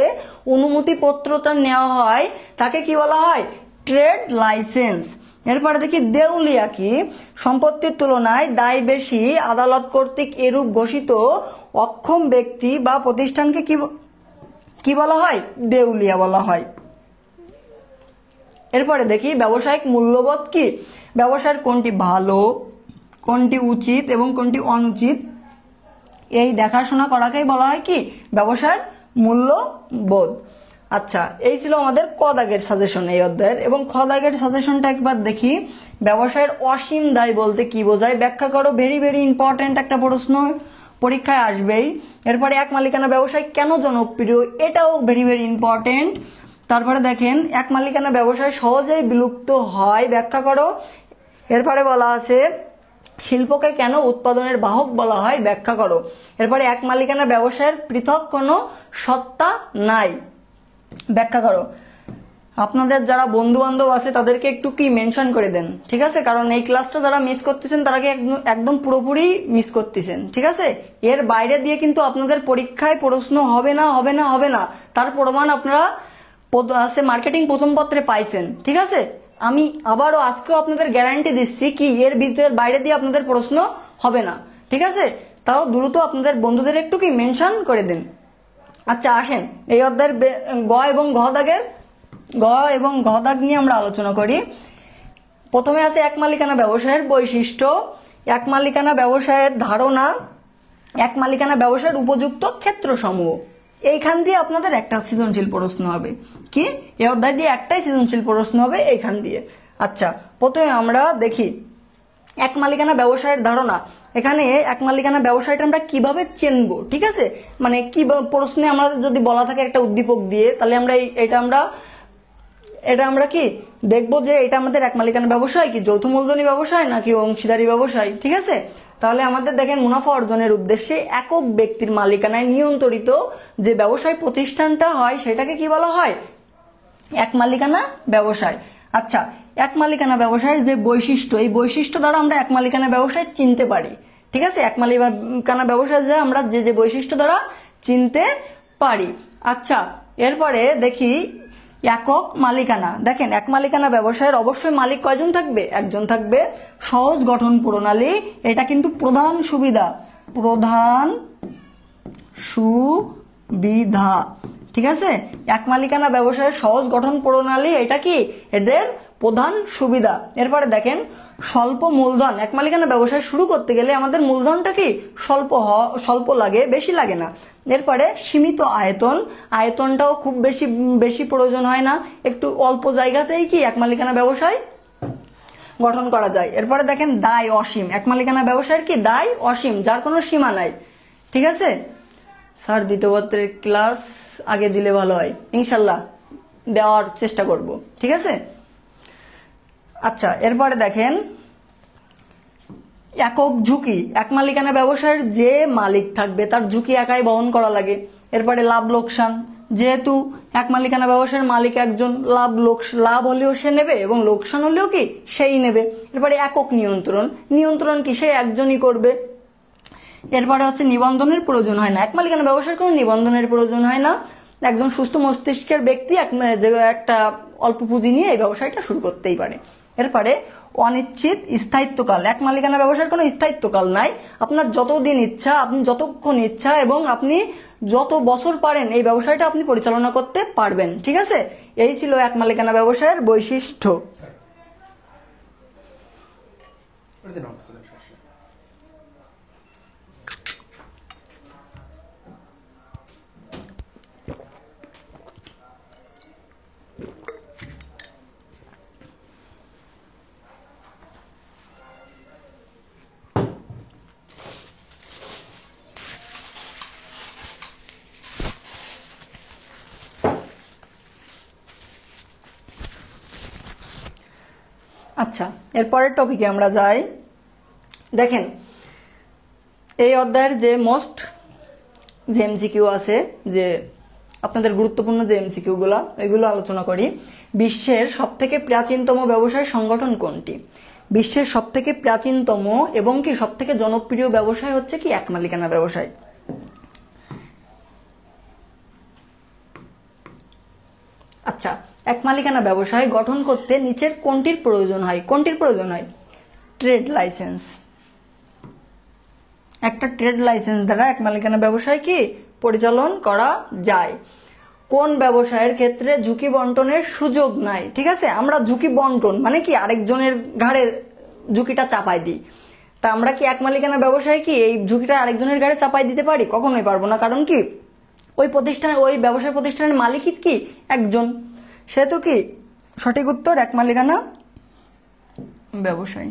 অনুমতি পত্রটা নেওয়া হয় তাকে কি বলা হয়? Trade licence. এরপরে দেখি দেউলিয়া কি? সম্পত্তির তুলনায় দায় বেশি, আদালত কর্তৃক এরূপ ঘোষিত অক্ষম ব্যক্তি বা প্রতিষ্ঠানকে কি বলা হয়? দেউলিয়া বলা হয়। এরপরে দেখি ব্যবসায়িক মূল্যবোধ কি? ব্যবসায়ের কোনটি ভালো, কোনটি উচিত এবং কোনটি অনুচিত, এই দেখাশোনা করাকেই বলা হয় কি? ব্যবসায়ের মূল্যবোধ। আচ্ছা, এই ছিল আমাদের ক দাগের সাজেশন এই অধ্যায়ের। এবং খ দাগের সাজেশনটা একবার দেখি। ব্যবসায়ের অসীম দায় বলতে কি বোঝায় ব্যাখ্যা করো। ভেরি ভেরি ইম্পর্টেন্ট একটা প্রশ্ন, পরীক্ষায় আসবেই। এরপরে এক মালিকানা ব্যবসায় কেন জনপ্রিয়, এটাও ভেরি ভেরি ইম্পর্টেন্ট। তারপরে দেখেন এক মালিকানা ব্যবসায় সহজেই বিলুপ্ত হয়, ব্যাখ্যা করো। এরপরে বলা আছে শিল্পকে কেন উৎপাদনের বাহক বলা হয়, ব্যাখ্যা করো। এরপরে এক মালিকানা ব্যবসায়ের পৃথক কোনো সত্তা নাই, ব্যাখ্যা করো। আপনাদের যারা বন্ধু বান্ধব আছে তাদেরকে একটু কি মেনশন করে দেন, ঠিক আছে? কারণ এই ক্লাসটা যারা মিস করতেছেন তারা কি একদম পুরোপুরি মিস করতেছেন, ঠিক আছে? এর বাইরে দিয়ে কিন্তু আপনাদের পরীক্ষায় প্রশ্ন হবে না, হবে না, হবে না। তার প্রমাণ আপনারা মার্কেটিং প্রথম পত্রে পাইছেন, ঠিক আছে? আমি আবারও আজকেও আপনাদের গ্যারান্টি দিচ্ছি কি এর ভিতরের বাইরে দিয়ে আপনাদের প্রশ্ন হবে না, ঠিক আছে? তাও দ্রুত আপনাদের বন্ধুদের একটু কি মেনশন করে দিন। আচ্ছা, আসেন এই অধ্যায়ের গ এবং ঘ দাগ নিয়ে আমরা আলোচনা করি। প্রথমে আছে এক মালিকানা ব্যবসায়ের বৈশিষ্ট্য, এক মালিকানা ব্যবসায়ের ধারণা, এক মালিকানা ব্যবসায়ের উপযুক্ত ক্ষেত্রসমূহ। এইখান দিয়ে আপনাদের একটা সৃজনশীল প্রশ্ন হবে। কি এই অধ্যায় দিয়ে একটাই সৃজনশীল প্রশ্ন হবে এইখান দিয়ে। আচ্ছা, প্রথমে আমরা দেখি এক মালিকানা ব্যবসায়ের ধারণা। এখানে এক মালিকানা ব্যবসায়টা আমরা কিভাবে চিনবো, ঠিক আছে? মানে কি প্রশ্নে আমাদের যদি বলা থাকে একটা উদ্দীপক দিয়ে, তাহলে আমরা এটা আমরা কি দেখবো যে এটা আমাদের এক মালিকানা ব্যবসায় কি যৌথ মূলধনী ব্যবসায় নাকি অংশীদারি ব্যবসায়, ঠিক আছে? তাহলে আমাদের দেখেন মুনাফা অর্জনের উদ্দেশ্যে একক ব্যক্তির মালিকানায় নিয়ন্ত্রিত যে ব্যবসায় প্রতিষ্ঠানটা হয় সেটাকে কি বলা হয়? এক মালিকানা ব্যবসায়। আচ্ছা, এক মালিকানা ব্যবসায়ের যে বৈশিষ্ট্য, এই বৈশিষ্ট্য দ্বারা আমরা এক মালিকানা ব্যবসায় চিনতে পারি, ঠিক আছে? এক মালিকানা ব্যবসায় যে আমরা যে বৈশিষ্ট্য দ্বারা চিনতে পারি। আচ্ছা, এরপরে দেখি একক মালিকানা। দেখেন এক মালিকানা ব্যবসায়ের অবশ্যই মালিক কয়জন থাকবে? একজন থাকবে। সহজ গঠন প্রণালী, এটা কিন্তু প্রধান সুবিধা, ঠিক আছে? এক মালিকানা ব্যবসায়ের সহজ গঠন প্রণালী, এটা কি এদের প্রধান সুবিধা। এরপরে দেখেন স্বল্প মূলধন। এক মালিকানা ব্যবসায় শুরু করতে গেলে আমাদের মূলধনটা কি স্বল্প লাগে, বেশি লাগে না। এরপরে সীমিত আয়তন, আয়তনটাও খুব বেশি প্রয়োজন হয় না, একটু অল্প জায়গাতেই কি এক মালিকানা ব্যবসায় গঠন করা যায়। এরপরে দেখেন দায় অসীম। এক মালিকানা ব্যবসায়ের কি দায় অসীম, যার কোনো সীমা নাই, ঠিক আছে? স্যার দ্বিতীয় পত্রের ক্লাস আগে দিলে ভালো হয়, ইনশাল্লাহ দেওয়ার চেষ্টা করব, ঠিক আছে? আচ্ছা, এরপরে দেখেন একক ঝুঁকি। এক মালিকানা ব্যবসায়ের যে মালিক থাকবে তার ঝুঁকি একাই বহন করা লাগে। এরপরে লাভ লোকসান, যেহেতু এক মালিকানা ব্যবসায়ের মালিক একজন, লাভ হলেও সে নেবে এবং লোকসান হলেও কি সেই নেবে। এরপরে একক নিয়ন্ত্রণ কি সে একজনই করবে। এরপরে হচ্ছে নিবন্ধনের প্রয়োজন হয় না। এক মালিকানা ব্যবসায়ের কোনো নিবন্ধনের প্রয়োজন হয় না। একজন সুস্থ মস্তিষ্কের ব্যক্তি একটা অল্প পুঁজি নিয়ে এই ব্যবসায়টা শুরু করতেই পারে। এরপরে অনিশ্চিত স্থায়িত্বকাল। এক মালিকানা ব্যবসার কোনো স্থায়িত্বকাল নাই। আপনার যতদিন ইচ্ছা, আপনি যতক্ষণ ইচ্ছা এবং আপনি যত বছর পারেন এই ব্যবসায়টা আপনি পরিচালনা করতে পারবেন, ঠিক আছে? এই ছিল এক মালিকানা ব্যবসায়ের বৈশিষ্ট্য। আচ্ছা, এরপরের টপিকে আমরা যাই। দেখেন এই অধ্যায়ের যে এমসিকিউ আছে, যে আপনাদের গুরুত্বপূর্ণ যে এমসিকিউ গুলো, এগুলো আলোচনা করি। বিশ্বের সবথেকে প্রাচীনতম ব্যবসায় সংগঠন কোনটি? বিশ্বের সবথেকে প্রাচীনতম এবং কি সবথেকে জনপ্রিয় ব্যবসায় হচ্ছে কি এক মালিকানা ব্যবসায়। আচ্ছা, এক মালিকানা ব্যবসায় গঠন করতে নিচের কোনটির প্রয়োজন হয়? Trade licence. একটা ট্রেড লাইসেন্স দ্বারা এক মালিকানা ব্যবসায় কি পরিচালন করা যায়। কোন ব্যবসায়ের ক্ষেত্রে ঝুঁকি বন্টনের সুযোগ নাই। ঠিক আছে, আমরা ঝুঁকি বন্টন মানে কি আরেকজনের ঘাড়ে ঝুঁকিটা চাপাই দিই। তা আমরা কি এক মালিকানা ব্যবসায় কি এই ঝুঁকিটা আরেকজনের ঘাড়ে চাপাই দিতে পারি? কখনোই পারবো না। কারণ কি ওই প্রতিষ্ঠানের ওই ব্যবসায় প্রতিষ্ঠানের মালিকই কি একজন, সেহেতু কি সঠিক উত্তর এক মালিকানা ব্যবসায়।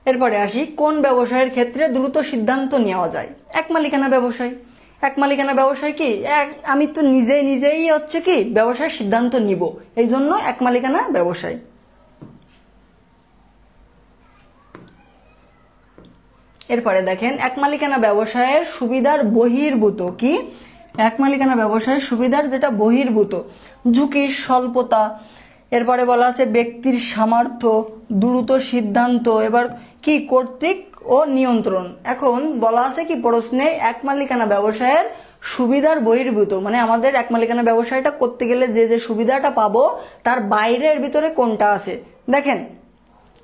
এরপরে আসি, কোন ব্যবসায়ের ক্ষেত্রে দ্রুত সিদ্ধান্ত নেওয়া যায়? এক মালিকানা ব্যবসায়। এক মালিকানা ব্যবসায় কি আমি তো নিজেই হচ্ছে কি ব্যবসায়ের সিদ্ধান্ত নিব, এই জন্য এক মালিকানা ব্যবসায়। এরপরে দেখেন, এক মালিকানা ব্যবসায়ের সুবিধার বহির্ভূত কি? এক মালিকানা ব্যবসায়ের সুবিধার যেটা বহির্ভূত, ঝুঁকির স্বল্পতা, এরপরে বলা আছে ব্যক্তির সামর্থ্য, দ্রুত সিদ্ধান্ত, এবার কি কর্তৃক ও নিয়ন্ত্রণ। এখন বলা আছে কি প্রশ্নে এক মালিকানা ব্যবসায়ের সুবিধার বহির্ভূত, মানে আমাদের এক মালিকানা ব্যবসায়টা করতে গেলে যে যে সুবিধাটা পাবো তার বাইরের ভিতরে কোনটা আছে? দেখেন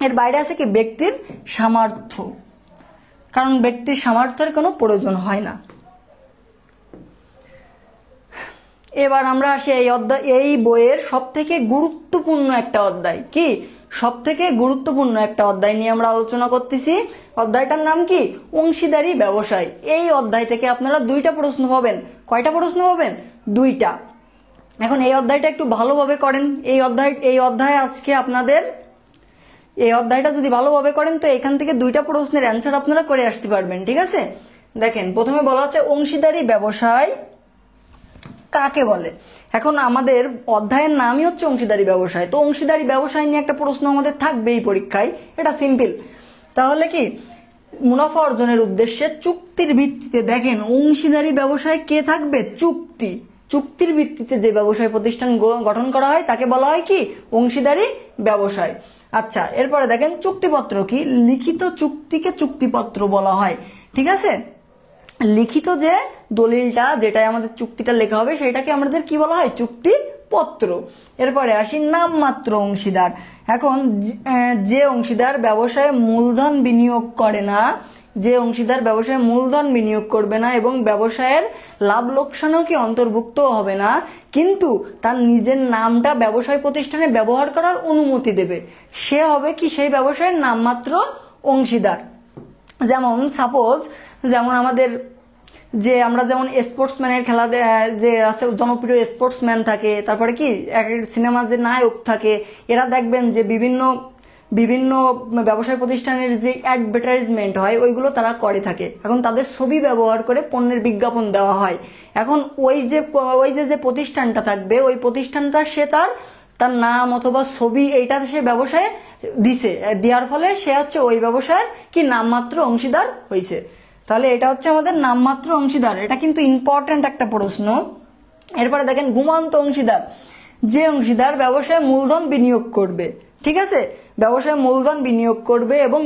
এর বাইরে আছে কি ব্যক্তির সামর্থ্য, কারণ ব্যক্তির সামর্থ্যের কোনো প্রয়োজন হয় না। এবার আমরা আসি এই বইয়ের সব থেকে গুরুত্বপূর্ণ একটা অধ্যায়, কি সব থেকে গুরুত্বপূর্ণ একটা অধ্যায় নিয়ে আমরা আলোচনা করতেছি। অধ্যায়টার নাম কি? অংশীদারি ব্যবসায়। এই অধ্যায় থেকে আপনারা দুইটা প্রশ্ন পাবেন। কয়টা প্রশ্ন পাবেন? দুইটা। এখন এই অধ্যায়টা একটু ভালোভাবে করেন। এই অধ্যায় আজকে আপনাদের এই অধ্যায়টা যদি ভালোভাবে করেন তো এখান থেকে দুইটা প্রশ্নের অ্যান্সার আপনারা করে আসতে পারবেন। ঠিক আছে, দেখেন প্রথমে বলা আছে অংশীদারি ব্যবসায় কাকে বলে। এখন আমাদের অধ্যায়ের নামই হচ্ছে অংশীদারি ব্যবসায়, তো অংশীদারি ব্যবসায় নিয়ে একটা প্রশ্ন আমাদের থাকবেই পরীক্ষায়, এটা সিম্পল। তাহলে কি মুনাফা অর্জনের উদ্দেশ্যে চুক্তির ভিত্তিতে, দেখেন অংশীদারি ব্যবসায় কে থাকবে? চুক্তির ভিত্তিতে যে ব্যবসায় প্রতিষ্ঠান গঠন করা হয় তাকে বলা হয় কি? অংশীদারি ব্যবসায়। আচ্ছা, এরপরে দেখেন চুক্তিপত্র কি? লিখিত চুক্তিকে চুক্তিপত্র বলা হয়। ঠিক আছে, লিখিত যে দলিলটা যেটাই আমাদের চুক্তিটা লেখা হবে সেটাকে আমাদের কি বলা হয়? চুক্তিপত্র। এরপরে আসি নামমাত্র অংশীদার। এখন যে অংশীদার ব্যবসায়ে মূলধন বিনিয়োগ করে না, যে অংশীদার ব্যবসায়ে মূলধন বিনিয়োগ করবে না এবং ব্যবসায়ের লাভ লোকসানও কি অন্তর্ভুক্ত হবে না, কিন্তু তার নিজের নামটা ব্যবসায় প্রতিষ্ঠানে ব্যবহার করার অনুমতি দেবে, সে হবে কি সেই ব্যবসায়ের নামমাত্র অংশীদার। যেমন সাপোজ, যেমন আমাদের যে আমরা যেমন স্পোর্টসম্যানের খেলা যে আছে জনপ্রিয় স্পোর্টসম্যান থাকে, তারপরে কি এক সিনেমার যে নায়ক থাকে, এরা দেখবেন যে বিভিন্ন ব্যবসায় প্রতিষ্ঠানের যে অ্যাডভার্টাইজমেন্ট হয় ওইগুলো তারা করে থাকে। এখন তাদের ছবি ব্যবহার করে পণ্যের বিজ্ঞাপন দেওয়া হয়। এখন ওই যে প্রতিষ্ঠানটা থাকবে ওই প্রতিষ্ঠানটা সে তার নাম অথবা ছবি এইটা সে ব্যবসায় দিছে, দেওয়ার ফলে সে হচ্ছে ওই ব্যবসায়ের কি নামমাত্র অংশীদার হয়েছে। তাহলে এটা হচ্ছে আমাদের নামমাত্র অংশীদার, এটা কিন্তু ইম্পর্টেন্ট একটা প্রশ্ন। এরপরে দেখেন ঘুমান্ত অংশীদার, যে অংশীদার ব্যবসায় মূলধন বিনিয়োগ করবে। ঠিক আছে, ব্যবসায় মূলধন বিনিয়োগ করবে এবং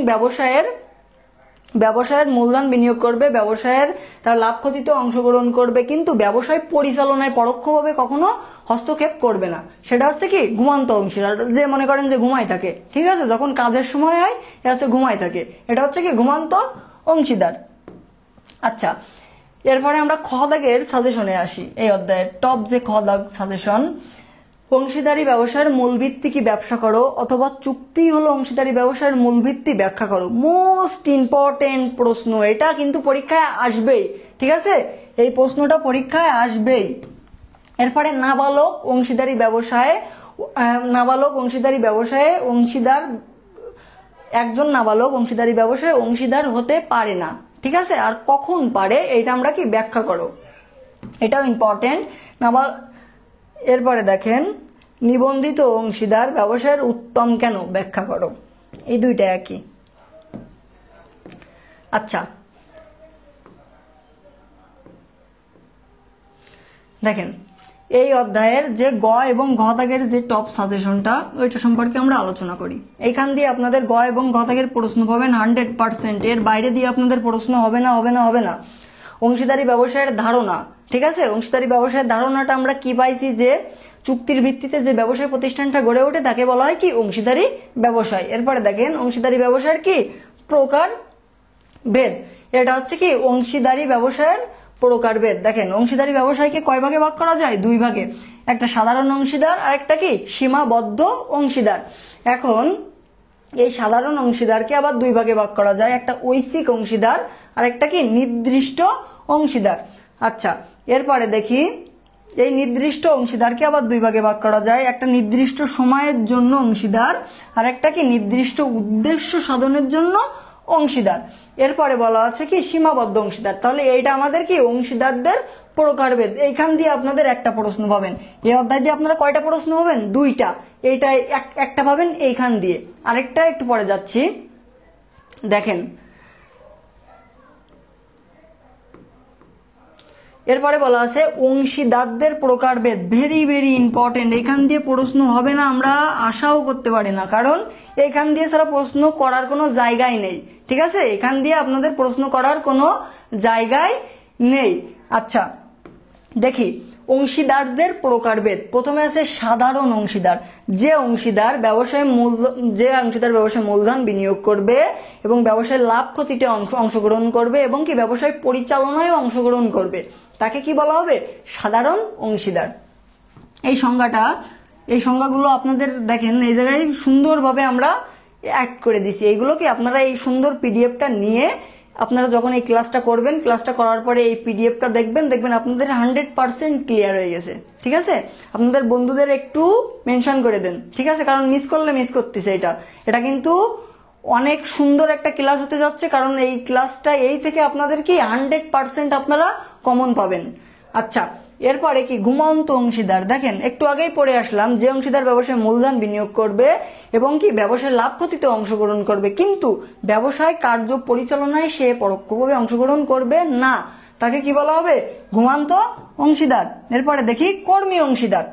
ব্যবসায়ের মূলধন বিনিয়োগ করবে, ব্যবসায়ের তার লাভ ক্ষতিতে অংশগ্রহণ করবে, কিন্তু ব্যবসায় পরিচালনায় পরোক্ষভাবে কখনো হস্তক্ষেপ করবে না, সেটা হচ্ছে কি ঘুমান্ত অংশীদার। যে মনে করেন যে ঘুমাই থাকে, ঠিক আছে, যখন কাজের সময় হয় এটা হচ্ছে ঘুমাই থাকে, এটা হচ্ছে কি ঘুমান্ত অংশীদার। আচ্ছা, এরপরে আমরা খ দাগের সাজেশনে আসি। এই অধ্যায়ের টপ যে খ দাগ সাজেশন, অংশীদারি ব্যবসায়ের মূল ভিত্তি কি ব্যাখ্যা করো, অথবা চুক্তি হলো অংশীদারি ব্যবসায়ের মূল ভিত্তি ব্যাখ্যা করো। মোস্ট ইম্পর্টেন্ট প্রশ্ন, এটা কিন্তু পরীক্ষায় আসবেই। ঠিক আছে, এই প্রশ্নটা পরীক্ষায় আসবেই। এরপরে নাবালক অংশীদারি ব্যবসায় একজন নাবালক অংশীদারি ব্যবসায় অংশীদার হতে পারে না। ঠিক আছে, আর কখন পারে এটা আমরা কি ব্যাখ্যা করো, এটাও ইম্পর্টেন্ট। এরপরে দেখেন নিবন্ধিত অংশীদার ব্যবসায়ের উত্তম কেন ব্যাখ্যা করো, এই দুইটা একই। আচ্ছা, দেখেন এই অধ্যায়ের যে গ এবং ঘ দাগের যে টপ সাজেশনটা ওইটা সম্পর্কে আমরা আলোচনা করি। এইখান দিয়ে আপনাদের গ এবং ঘ দাগের প্রশ্ন পাবেন 100%, এর বাইরে দিয়ে আপনাদের প্রশ্ন হবে না। অংশীদারি ব্যবসায়ের ধারণা, ঠিক আছে, অংশীদারি ব্যবসায়ের ধারণাটা আমরা কি পাইছি, যে চুক্তির ভিত্তিতে যে ব্যবসায় প্রতিষ্ঠানটা গড়ে ওঠে তাকে বলা হয় কি অংশীদারি ব্যবসায়। এরপরে দেখেন অংশীদারি ব্যবসায়ের কি প্রকার ভেদ। এটা হচ্ছে কি অংশীদারি ব্যবসায়ের প্রকারভেদ। দেখেন অংশীদারি ব্যবসায়কে কয় ভাগে ভাগ করা যায়? দুই ভাগে, একটা সাধারণ অংশীদার আর একটা কি সীমাবদ্ধ অংশীদার। এখন এই সাধারণ অংশীদারকে আবার দুই ভাগে ভাগ করা যায়, একটা ঐচ্ছিক অংশীদার আর একটা কি নির্দিষ্ট অংশীদার। আচ্ছা, এরপরে দেখি এই নির্দিষ্ট অংশীদারকে আবার দুই ভাগে ভাগ করা যায়, একটা নির্দিষ্ট সময়ের জন্য অংশীদার আর একটা কি নির্দিষ্ট উদ্দেশ্য সাধনের জন্য অংশীদার। এরপরে বলা আছে কি সীমাবদ্ধ অংশীদার। তাহলে এইটা আমাদের কি অংশীদারদের প্রকারভেদ। এইখান দিয়ে আপনাদের একটা প্রশ্ন পাবেন, এই অধ্যায় দিয়ে আপনারা কয়টা প্রশ্ন পাবেন? দুইটা। এইটা একটা পাবেন এইখান দিয়ে, আরেকটা একটু পরে যাচ্ছি। দেখেন এরপরে বলা আছে অংশীদারদের প্রকারভেদ। Very very important. এখান দিয়ে প্রশ্ন হবে না আমরা আশাও করতে পারি না, কারণ এখান দিয়ে ছাড়া প্রশ্ন করার কোনো জায়গায় নেই। ঠিক আছে, এখান দিয়ে আপনাদের প্রশ্ন করার কোনো জায়গায় নেই। আচ্ছা দেখি অংশীদারদের প্রকারভেদ। প্রথমে আছে সাধারণ অংশীদার, যে অংশীদার ব্যবসায় মূলধন বিনিয়োগ করবে এবং ব্যবসায় লাভ ক্ষতিতে অংশগ্রহণ করবে এবং কি ব্যবসায় পরিচালনায় অংশগ্রহণ করবে, তাকে কি বলা হবে? সাধারণ অংশীদার। এই সংজ্ঞাগুলো আপনাদের দেখেন এই জায়গায় সুন্দরভাবে আমরা অ্যাড করে দিছি। এইগুলো কি আপনারা এই সুন্দর পিডিএফটা নিয়ে আপনারা যখন এই ক্লাসটা করবেন, ক্লাসটা করার পরে এই পিডিএফটা দেখবেন আপনাদের 100% ক্লিয়ার হয়ে গেছে। ঠিক আছে, আপনাদের বন্ধুদের একটু মেনশন করে দেন। ঠিক আছে, কারণ মিস করলে মিস করতেছে। এটা কিন্তু অনেক সুন্দর একটা ক্লাস হতে যাচ্ছে, কারণ এই ক্লাসটা এই থেকে আপনাদের কি 100% আপনারা কমন পাবেন। আচ্ছা, এরপরে কি ঘুমন্ত অংশীদার। দেখেন একটু আগেই পড়ে আসলাম, যে অংশীদার ব্যবসায় মূলধন বিনিয়োগ করবে এবং কি ব্যবসায় লাভ ক্ষতিতে অংশগ্রহণ করবে, কিন্তু ব্যবসায় কার্য পরিচালনায় সে পরোক্ষভাবে অংশগ্রহণ করবে না, তাকে কি বলা হবে? ঘুমন্ত অংশীদার। এরপরে দেখি কর্মী অংশীদার।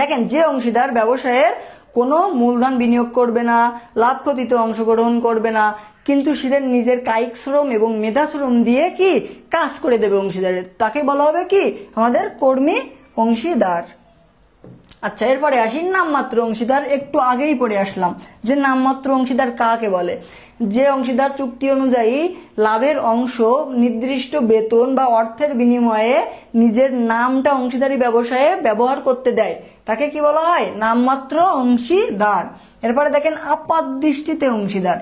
দেখেন যে অংশীদার ব্যবসায়ের কোনো মূলধন বিনিয়োগ করবে না, লাভ ক্ষতিতে অংশগ্রহণ করবে না, কিন্তু সে নিজের কায়িক শ্রম এবং মেধা শ্রম দিয়ে কি কাজ করে দেবে অংশীদারের, তাকে বলা হবে কি আমাদের কর্মী অংশীদার। আচ্ছা, এরপরে আসি নামমাত্র অংশীদার। একটু আগেই পড়ে আসলাম যে নামমাত্র অংশীদার কাকে বলে। যে অংশীদার চুক্তি অনুযায়ী লাভের অংশ নির্দিষ্ট বেতন বা অর্থের বিনিময়ে নিজের নামটা অংশীদারি ব্যবসায়ে ব্যবহার করতে দেয়, তাকে কি বলা হয়? নামমাত্র অংশীদার। এরপরে দেখেন আপাতদৃষ্টিতে অংশীদার।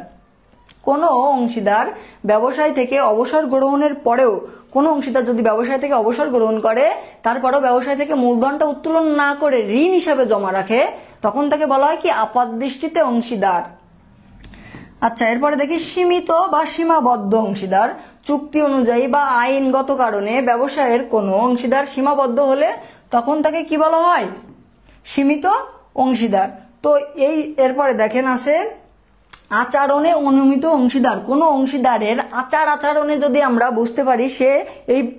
কোনো অংশীদার ব্যবসায় থেকে অবসর গ্রহণের পরেও, কোনো অংশীদার যদি ব্যবসায় থেকে অবসর গ্রহণ করে তারপরেও ব্যবসায় থেকে মূলধনটা উত্তোলন না করে ঋণ হিসাবে জমা রাখে, তখন তাকে বলা হয় কি আপাতদৃষ্টিতে অংশীদার। আচ্ছা, এরপরে দেখি সীমিত বা সীমাবদ্ধ অংশীদার। চুক্তি অনুযায়ী বা আইনগত কারণে ব্যবসায়ের কোনো অংশীদার সীমাবদ্ধ হলে তখন তাকে কি বলা হয়? সীমিত অংশীদার। তো এরপরে দেখেন আছে আচরণে অনুমিত অংশীদার। কোনো অংশীদারের আচরণে যদি আমরা বুঝতে পারি সে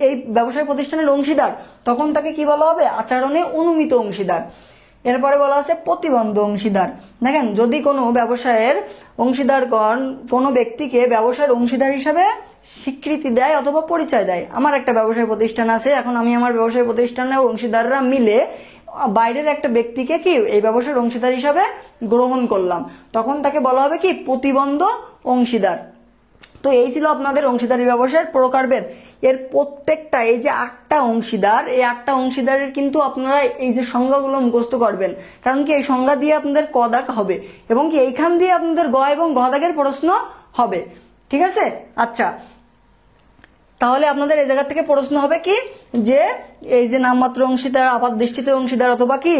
এই ব্যবসায় প্রতিষ্ঠানের অংশীদার, তখন তাকে কি বলা হবে? আচরণে অনুমিত অংশীদার। এরপরে বলা আছে প্রতিবন্ধ অংশীদার। দেখেন যদি কোনো ব্যবসায়ের অংশীদারগণ কোনো ব্যক্তিকে ব্যবসায়ের অংশীদার হিসাবে স্বীকৃতি দেয় অথবা পরিচয় দেয়। আমার একটা ব্যবসায় প্রতিষ্ঠান আছে, এখন আমি আমার ব্যবসায় প্রতিষ্ঠানের অংশীদাররা মিলে বাইরের একটা ব্যক্তিকে কি এই ব্যবসার অংশীদার হিসাবে গ্রহণ করলাম, তখন তাকে বলা হবে কি প্রতিবন্ধ অংশীদার। তো এই ছিল আপনাদের অংশীদারি ব্যবসায়ের প্রকারভেদ। এর প্রত্যেকটা এই যে 8টা অংশীদার, এই 8টা অংশীদারের কিন্তু আপনারা এই যে সংজ্ঞাগুলো মুখস্থ করবেন, কারণ কি এই সংজ্ঞা দিয়ে আপনাদের ক দাগ হবে এবং কি এইখান দিয়ে আপনাদের গ এবং ঘ দাগের প্রশ্ন হবে। ঠিক আছে, আচ্ছা তাহলে আপনাদের এই জায়গা থেকে প্রশ্ন হবে কি যে এই যে নামমাত্র অংশীদার, আপাতদৃষ্টিতে অংশীদার অথবা কি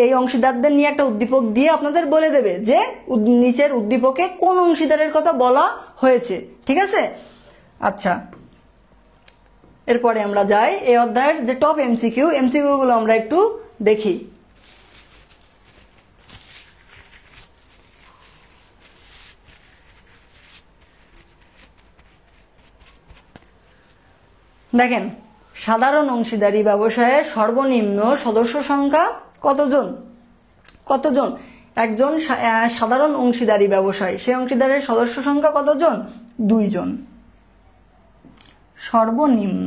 এই অংশীদারদের নিয়ে একটা উদ্দীপক দিয়ে আপনাদের বলে দেবে যে নিচের উদ্দীপকে কোন অংশীদারের কথা বলা হয়েছে। ঠিক আছে, আচ্ছা এরপরে আমরা যাই এই অধ্যায়ের যে টপ এমসিকিউ গুলো আমরা একটু দেখি। দেখেন সাধারণ অংশীদারি ব্যবসায়ে সর্বনিম্ন সদস্য সংখ্যা কতজন? একজন সাধারণ অংশীদারি ব্যবসায় সেই অংশীদারের সদস্য সংখ্যা কতজন? 2 জন সর্বনিম্ন।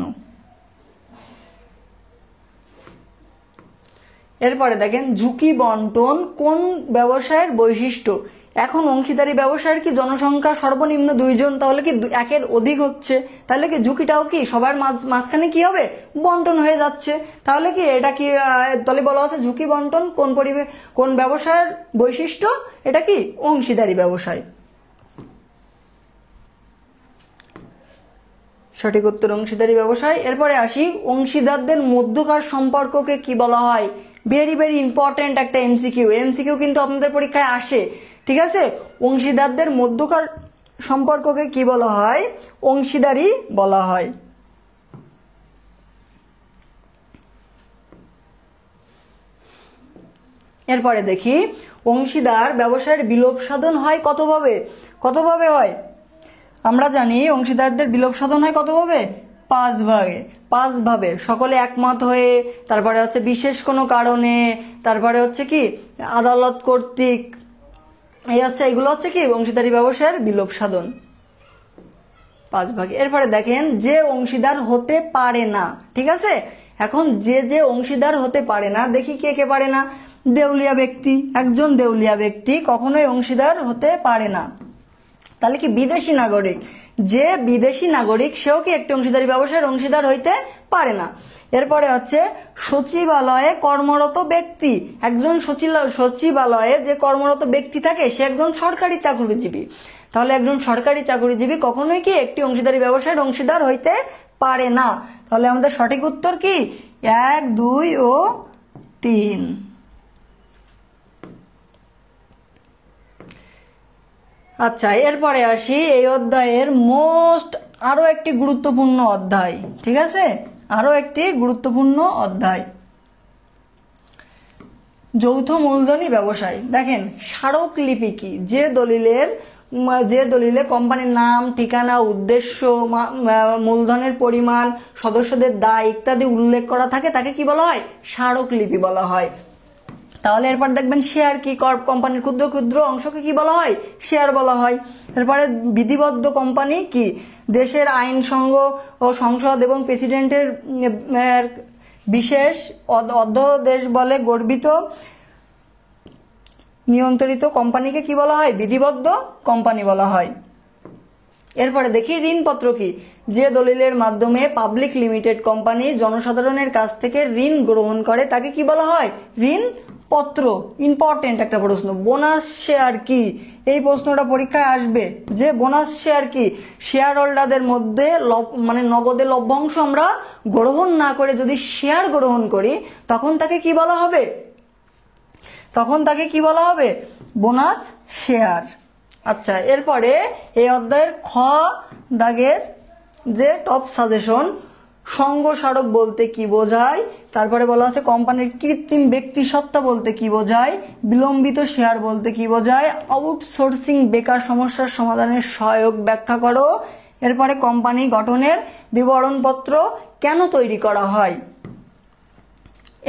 এরপরে দেখেন ঝুঁকি বন্টন কোন ব্যবসায়ের বৈশিষ্ট্য? এখন অংশীদারি ব্যবসায়ের কি জনসংখ্যা সর্বনিম্ন 2 জন, তাহলে কি একের অধিক হচ্ছে, তাহলে কি ঝুঁকিটাও কি সবার মাঝখানে কি হবে, বন্টন হয়ে যাচ্ছে। তাহলে কি এটা কি তাহলে বলা আছে ঝুঁকি বন্টন কোন ব্যবসায়ের বৈশিষ্ট্য, এটা কি অংশীদারি ব্যবসায়। সঠিক উত্তর অংশীদারি ব্যবসায়। এরপরে আসি, অংশীদারদের মধ্যকার সম্পর্ককে কি বলা হয়। ভেরি ভেরি ইম্পর্টেন্ট একটা এমসিকিউ কিন্তু আপনাদের পরীক্ষায় আসে, ঠিক আছে। অংশীদারদের মধ্যকার সম্পর্ককে কি বলা হয়, অংশীদারি বলা হয়। এরপরে দেখি, অংশীদার ব্যবসায়ের বিলোপ সাধন হয় কতভাবে হয়। আমরা জানি অংশীদারদের বিলোপ সাধন হয় কতভাবে, 5 ভাবে। সকলে একমত হয়ে, তারপরে হচ্ছে বিশেষ কোনো কারণে, তারপরে হচ্ছে কি আদালত কর্তৃক, এগুলো হচ্ছে কি অংশীদারি ব্যবসায়ের বিলোপ সাধন 5 ভাগে। এরপরে দেখেন, যে অংশীদার হতে পারে না, ঠিক আছে। এখন যে অংশীদার হতে পারে না, দেখি কে পারে না। দেউলিয়া ব্যক্তি, একজন দেউলিয়া ব্যক্তি কখনোই অংশীদার হতে পারে না। তাহলে কি বিদেশি নাগরিক, যে বিদেশি নাগরিক সেও কি একটি অংশীদারি ব্যবসায়ের অংশীদার হইতে পারে না। এরপরে হচ্ছে সচিবালয়ে কর্মরত ব্যক্তি, একজন সচিবালয়ে যে কর্মরত ব্যক্তি থাকে সে একজন সরকারি চাকরিজীবী, তাহলে একজন সরকারি চাকরিজীবী কখনোই কি একটি অংশীদারি ব্যবসায়ের অংশীদার হইতে পারে না। তাহলে আমাদের সঠিক উত্তর কি 1, 2 ও 3। আচ্ছা, এরপরে আসি এই অধ্যায়ের আরো একটি গুরুত্বপূর্ণ অধ্যায়, ঠিক আছে, আরো একটি গুরুত্বপূর্ণ অধ্যায়, যৌথ মূলধনী ব্যবসায়। দেখেন, স্মারকলিপি কি, যে দলিলে কোম্পানির নাম, ঠিকানা, উদ্দেশ্য, মূলধনের পরিমাণ, সদস্যদের দায় ইত্যাদি উল্লেখ করা থাকে তাকে কি বলা হয়, স্মারকলিপি বলা হয়। তাহলে এরপর দেখবেন শেয়ার কি, কোম্পানির ক্ষুদ্র ক্ষুদ্র অংশকে কি বলা হয়, শেয়ার বলা হয়। এরপরে বিধিবদ্ধ কোম্পানি কি, দেশের আইন সংঘ ও সংসদ এবং প্রেসিডেন্টের বিশেষ অধ্যাদেশ বলে গর্বিত নিয়ন্ত্রিত কোম্পানিকে কি বলা হয়, বিধিবদ্ধ কোম্পানি বলা হয়। এরপরে দেখি ঋণপত্র কি, যে দলিলের মাধ্যমে পাবলিক লিমিটেড কোম্পানি জনসাধারণের কাছ থেকে ঋণ গ্রহণ করে তাকে কি বলা হয়, ঋণপত্র। ইম্পর্টেন্ট একটা প্রশ্ন। বোনাস শেয়ার কি, এই প্রশ্নটা পরীক্ষায় আসবে যে বোনাস শেয়ার কি, শেয়ার হোল্ডারদের মধ্যে নগদে লভ্যাংশ আমরা গ্রহণ না করে যদি শেয়ার গ্রহণ করি তখন তাকে কি বলা হবে, বোনাস শেয়ার। আচ্ছা, এরপরে এই অধ্যায়ের খ দাগের যে টপ সাজেশন, সঙ্গ স্মারক বলতে কি বোঝায়, তারপরে বলা আছে কোম্পানির কৃত্রিম ব্যক্তি সত্তা বলতে কি বোঝায়, বিলম্বিত শেয়ার বলতে কি বোঝায়, আউটসোর্সিং বেকার সমস্যার সমাধানের সহায়ক ব্যাখ্যা করো। এরপরে কোম্পানি গঠনের বিবরণপত্র কেন তৈরি করা হয়।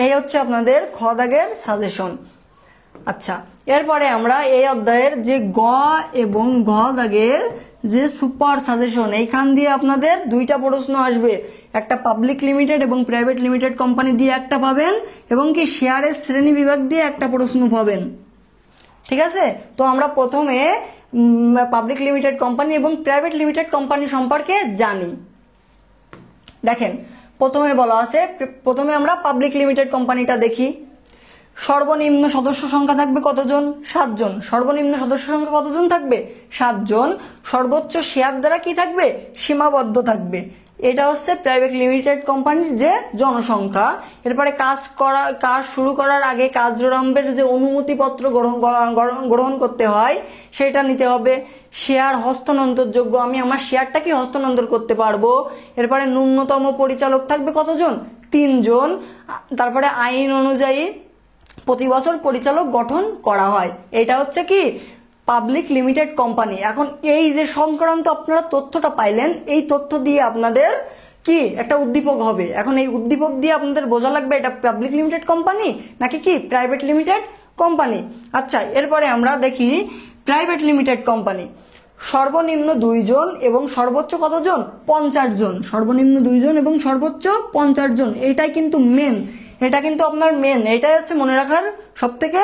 এই হচ্ছে আপনাদের খ দাগের সাজেশন। আচ্ছা, এরপরে আমরা এই অধ্যায়ের যে গ এবং ঘ দাগের যে সুপার সাজেশন, এইখান দিয়ে আপনাদের 2টা প্রশ্ন আসবে, একটা পাবলিক লিমিটেড এবং প্রাইভেট লিমিটেড কোম্পানি দিয়ে একটা পাবেন এবং কি শেয়ারের শ্রেণী বিভাগ দিয়ে একটা প্রশ্ন পাবেন, ঠিক আছে। তো আমরা প্রথমে পাবলিক লিমিটেড কোম্পানি এবং প্রাইভেট লিমিটেড কোম্পানি সম্পর্কে জানি। দেখেন, প্রথমে আমরা পাবলিক লিমিটেড কোম্পানিটা দেখি। সর্বনিম্ন সদস্য সংখ্যা থাকবে কতজন, 7 জন। সর্বনিম্ন সদস্য সংখ্যা কতজন থাকবে, 7 জন। সর্বোচ্চ শেয়ার দ্বারা কি থাকবে, সীমাবদ্ধ থাকবে। এটা হচ্ছে প্রাইভেট লিমিটেড কোম্পানির যে জনসংখ্যা। এরপরে কাজ শুরু করার আগে কার্যরম্ভের যে অনুমতিপত্র গ্রহণ করতে হয় সেটা নিতে হবে। শেয়ার হস্তান্তরযোগ্য, আমি আমার শেয়ারটা কি হস্তান্তর করতে পারবো। এরপরে ন্যূনতম পরিচালক থাকবে কতজন, 3 জন। তারপরে আইন অনুযায়ী প্রতি বছর পরিচালক গঠন করা হয়। এটা হচ্ছে কি পাবলিক লিমিটেড কোম্পানি। এখন এই যে সংক্রান্ত আপনারা তথ্যটা পাইলেন, এই তথ্য দিয়ে আপনাদের কি একটা উদ্দীপক হবে। এখন এই উদ্দীপক দিয়ে আপনাদের বোঝা লাগবে এটা পাবলিক লিমিটেড কোম্পানি নাকি কি প্রাইভেট লিমিটেড কোম্পানি। আচ্ছা, এরপরে আমরা দেখি প্রাইভেট লিমিটেড কোম্পানি। সর্বনিম্ন 2 জন এবং সর্বোচ্চ কতজন, 50 জন। সর্বনিম্ন 2 জন এবং সর্বোচ্চ 50 জন। এটাই কিন্তু মেন, এটা কিন্তু আপনার মেন, এটাই হচ্ছে মনে রাখার সবথেকে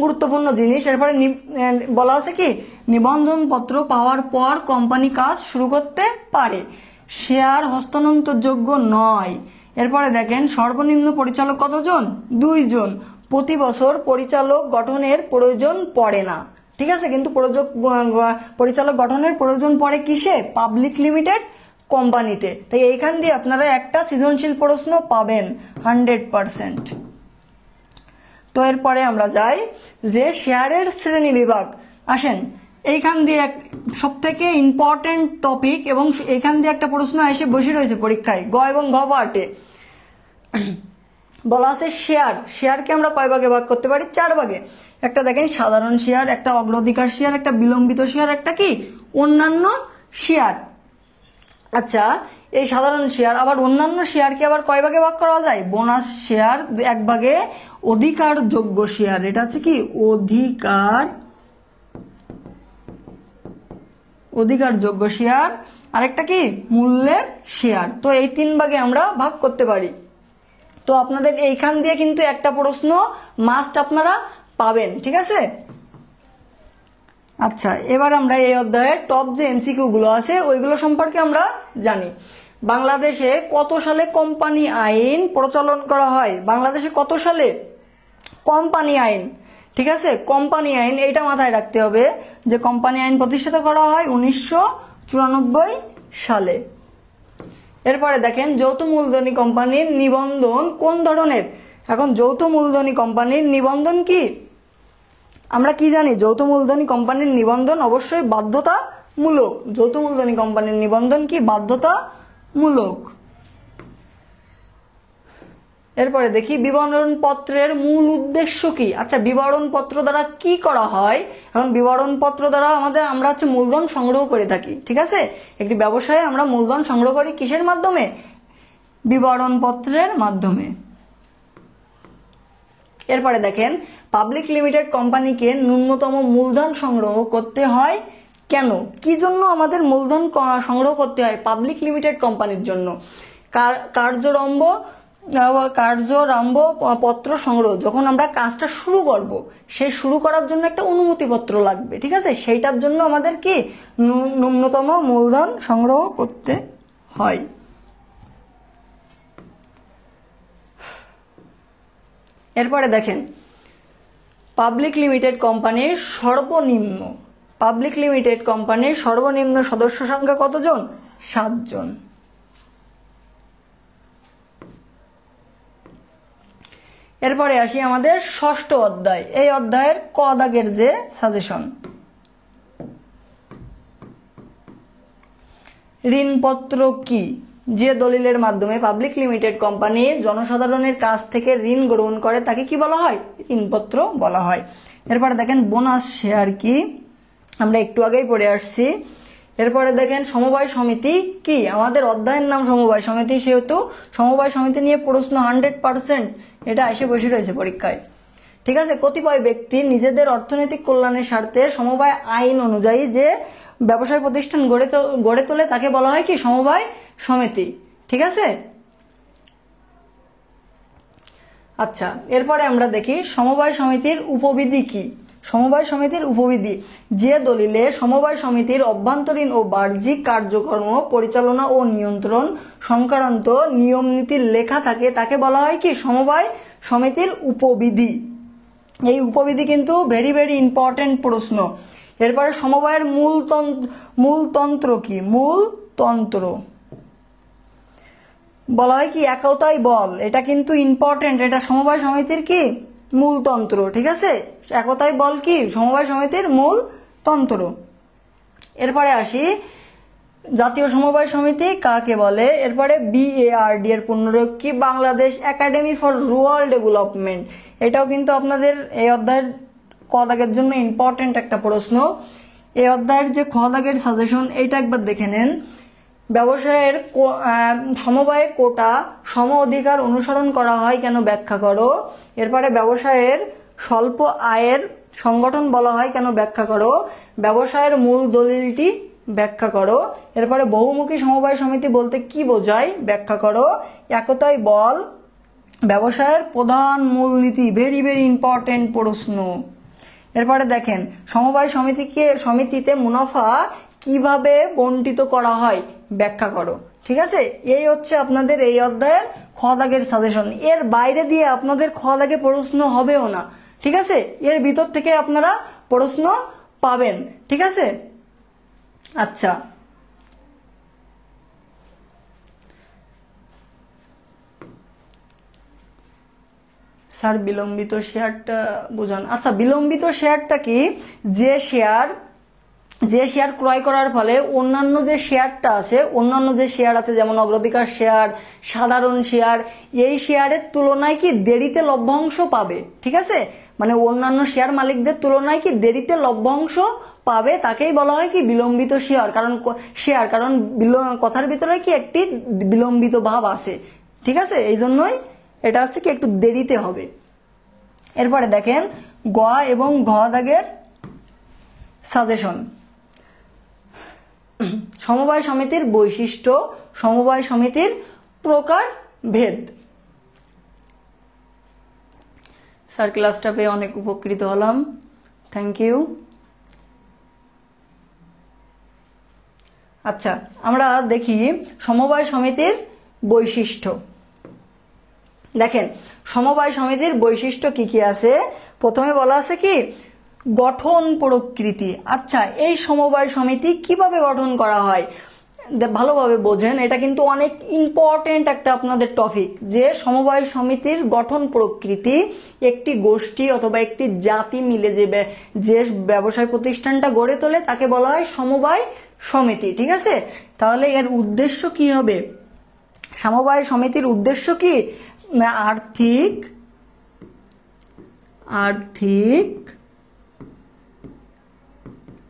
গুরুত্বপূর্ণ জিনিস। এরপরে বলা আছে কি নিবন্ধন পত্র পাওয়ার পর কোম্পানি কাজ শুরু করতে পারে, শেয়ার হস্তান্তরযোগ্য নয়। এরপরে দেখেন সর্বনিম্ন পরিচালক কতজন? 2 জন। প্রতি বছর পরিচালক গঠনের প্রয়োজন পড়ে না, ঠিক আছে, কিন্তু পরিচালক গঠনের প্রয়োজন পড়ে কিসে? পাবলিক লিমিটেড কোম্পানিতে। তাই এইখান দিয়ে আপনারা একটা সৃজনশীল প্রশ্ন পাবেন 100%। তো এরপরে আমরা যাই যে শেয়ারের শ্রেণী বিভাগ। আসেন এইখান দিয়ে সব থেকে ইম্পর্টেন্ট টপিক, এবং এইখান দিয়ে একটা প্রশ্ন এসে বসে রয়েছে পরীক্ষায় গ এবং ঘ পার্টে। বলা আছে শেয়ারকে আমরা কয় ভাগে ভাগ করতে পারি? 4 ভাগে। একটা দেখেন সাধারণ শেয়ার, একটা অগ্রাধিকার শেয়ার, একটা বিলম্বিত শেয়ার, একটা কি অন্যান্য শেয়ার। আচ্ছা, এই সাধারণ শেয়ার আবার অন্যান্য শেয়ারকে আবার কয় ভাগে ভাগ করা যায়? বোনাস শেয়ার 1 ভাগে, অধিকারযোগ্য শেয়ার এটা হচ্ছে কি অধিকারযোগ্য শেয়ার, আরেকটা কি মূল্যের শেয়ার। তো এই 3 ভাগে আমরা ভাগ করতে পারি। তো আপনাদের এইখান দিয়ে কিন্তু একটা প্রশ্ন মাস্ট আপনারা পাবেন, ঠিক আছে। আচ্ছা, এবার আমরা এই অধ্যায়ে টপ যে এমসিকিউ গুলো আছে ওইগুলো সম্পর্কে আমরা জানি। বাংলাদেশে কত সালে কোম্পানি আইন প্রচলন করা হয়? বাংলাদেশে কত সালে কোম্পানি আইন, ঠিক আছে, কোম্পানি আইন এইটা মাথায় রাখতে হবে যে কোম্পানি আইন প্রতিষ্ঠিত করা হয় 1994 সালে। এরপরে দেখেন যৌথ মূলধনী কোম্পানির নিবন্ধন কোন ধরনের? এখন যৌথ মূলধনী কোম্পানির নিবন্ধন কি আমরা কি জানি? যৌথ মূলধনী কোম্পানির নিবন্ধন অবশ্যই বাধ্যতামূলক। যৌথ মূলধনী কোম্পানির নিবন্ধন কি বাধ্যতামূলক। এরপরে দেখি বিবরণ পত্রের মূল উদ্দেশ্য কি? আচ্ছা, বিবরণ পত্র দ্বারা কি করা হয়? এখন বিবরণ পত্র দ্বারা আমরা হচ্ছে মূলধন সংগ্রহ করে থাকি, ঠিক আছে। একটি ব্যবসায়ে আমরা মূলধন সংগ্রহ করি কিসের মাধ্যমে? বিবরণ পত্রের মাধ্যমে। এরপরে দেখেন পাবলিক লিমিটেড কোম্পানিকে ন্যূনতম মূলধন সংগ্রহ করতে হয় কেন? কি জন্য আমাদের মূলধন সংগ্রহ করতে হয়? পাবলিক লিমিটেড কোম্পানির জন্য। কার্যরম্ভ পত্র সংগ্রহ, যখন আমরা কাজটা শুরু করব সেই শুরু করার জন্য একটা অনুমতিপত্র লাগবে, ঠিক আছে, সেইটার জন্য আমাদের কি ন্যূনতম মূলধন সংগ্রহ করতে হয়। এরপরে দেখেন পাবলিক লিমিটেড কোম্পানির সর্বনিম্ন সদস্য সংখ্যা কতজন? 7 জন। এরপরে আসি আমাদের 6ষ্ঠ অধ্যায়। এই অধ্যায়ের ক দাগের যে সাজেশন, ঋণপত্র কি? যে দলিলের মাধ্যমে পাবলিক লিমিটেড কোম্পানি জনসাধারণের কাছ থেকে ঋণ গ্রহণ করে তাকে কি বলা হয়? ঋণপত্র বলা হয়। এরপরে দেখেন বোনাস শেয়ার কি? আমরা একটু আগেই পড়ে আসছি। এরপরে দেখেন সমবায় সমিতি কি? আমাদের অধ্যায়ের নাম সমবায় সমিতি, সেহেতু সমবায় সমিতি নিয়ে প্রশ্ন 100% এটা এসে বসে রয়েছে পরীক্ষায়, ঠিক আছে। কতিপয় ব্যক্তি নিজেদের অর্থনৈতিক কল্যাণের স্বার্থে সমবায় আইন অনুযায়ী যে ব্যবসায় প্রতিষ্ঠান গড়ে তোলে তাকে বলা হয় কি? সমবায় সমিতি, ঠিক আছে। আচ্ছা, এরপরে আমরা দেখি সমবায় সমিতির উপবিধি কি? সমবায় সমিতির উপবিধি, যে দলিলে সমবায় সমিতির অভ্যন্তরীণ ও বাহ্যিক কার্যক্রম পরিচালনা ও নিয়ন্ত্রণ সংক্রান্ত নিয়ম নীতির লেখা থাকে তাকে বলা হয় কি? সমবায় সমিতির উপবিধি। এই উপবিধি কিন্তু ভেরি ভেরি ইম্পর্টেন্ট প্রশ্ন। এরপরে সমবায়ের মূলতন্ত্র কি? মূলতন্ত্র বলা হয় কি? একতাই বল, এটা কিন্তু ইম্পর্টেন্ট, এটা সমবায় সমিতির কি? মূলতন্ত্র, ঠিক আছে। একতাই বল কি? সমবায় সমিতির মূলতন্ত্র। এরপরে আসি জাতীয় সমবায় সমিতি কাকে বলে? এরপরে BARD এর পূর্ণরূপ কি? Bangladesh academy for rural development. এটাও কিন্তু আপনাদের এই অধ্যায়ের ক দাগের জন্য ইম্পর্টেন্ট একটা প্রশ্ন। এই অধ্যায়ের যে খ দাগের সাজেশন এটা একবার দেখে নেন। ব্যবসায়ের সমবায়ে কোটা সম অধিকার অনুসরণ করা হয় কেন ব্যাখ্যা করো। এরপরে ব্যবসায়ের স্বল্প আয়ের সংগঠন বলা হয় কেন ব্যাখ্যা করো। ব্যবসায়ের মূল দলিলটি ব্যাখ্যা করো। এরপরে বহুমুখী সমবায় সমিতি বলতে কি বোঝায় ব্যাখ্যা করো। একতাই বল ব্যবসায়ের প্রধান মূলনীতি, ভেরি ভেরি ইম্পর্টেন্ট প্রশ্ন। এরপরে দেখেন সমবায় সমিতিতে মুনাফা কিভাবে বন্টিত করা হয় ব্যাখ্যা করো। ঠিক আছে, এই হচ্ছে আপনাদের এই অধ্যায়ের খ দাগের সাজেশন। এর বাইরে দিয়ে আপনাদের খ দাগে প্রশ্ন হবেও না। ঠিক আছে, এর ভিতর থেকে আপনারা প্রশ্ন পাবেন। ঠিক আছে, আচ্ছা স্যার বিলম্বিত শেয়ারটা বোঝান। আচ্ছা, বিলম্বিত শেয়ারটা কি? যে শেয়ার ক্রয় করার ফলে অন্যান্য যে শেয়ার আছে যেমন অগ্রাধিকার শেয়ার, সাধারণ শেয়ার, এই শেয়ারের তুলনায় কি দেরিতে লভ্যাংশ পাবে। ঠিক আছে, মানে অন্যান্য শেয়ার মালিকদের তুলনায় কি দেরিতে লভ্যাংশ পাবে, তাকেই বলা হয় কি বিলম্বিত শেয়ার। কারণ কথার ভিতরে কি একটি বিলম্বিত ভাব আছে। ঠিক আছে, এই জন্যই এটা হচ্ছে কি একটু দেরিতে হবে। এরপরে দেখেন গ এবং ঘ দাগের সাজেশন। সমবায় সমিতির বৈশিষ্ট্য, সমবায় সমিতির প্রকার ভেদ। স্যার ক্লাসটা পেয়ে অনেক উপকৃত হলাম, থ্যাংক ইউ। আচ্ছা, আমরা দেখি সমবায় সমিতির বৈশিষ্ট্য। দেখেন সমবায় সমিতির বৈশিষ্ট্য কি কি আছে। প্রথমে বলা আছে কি গঠন প্রকৃতি। আচ্ছা, এই সমবায় সমিতি কিভাবে গঠন করা হয় ভালোভাবে বোঝেন, এটা কিন্তু অনেক ইম্পর্টেন্ট একটা আপনাদের টপিক, যে সমবায় সমিতির গঠন প্রকৃতি। একটি গোষ্ঠী অথবা একটি জাতি মিলে যে ব্যবসায় প্রতিষ্ঠানটা গড়ে তোলে তাকে বলা হয় সমবায় সমিতি। ঠিক আছে, তাহলে এর উদ্দেশ্য কি হবে? সমবায় সমিতির উদ্দেশ্য কি? আর্থিক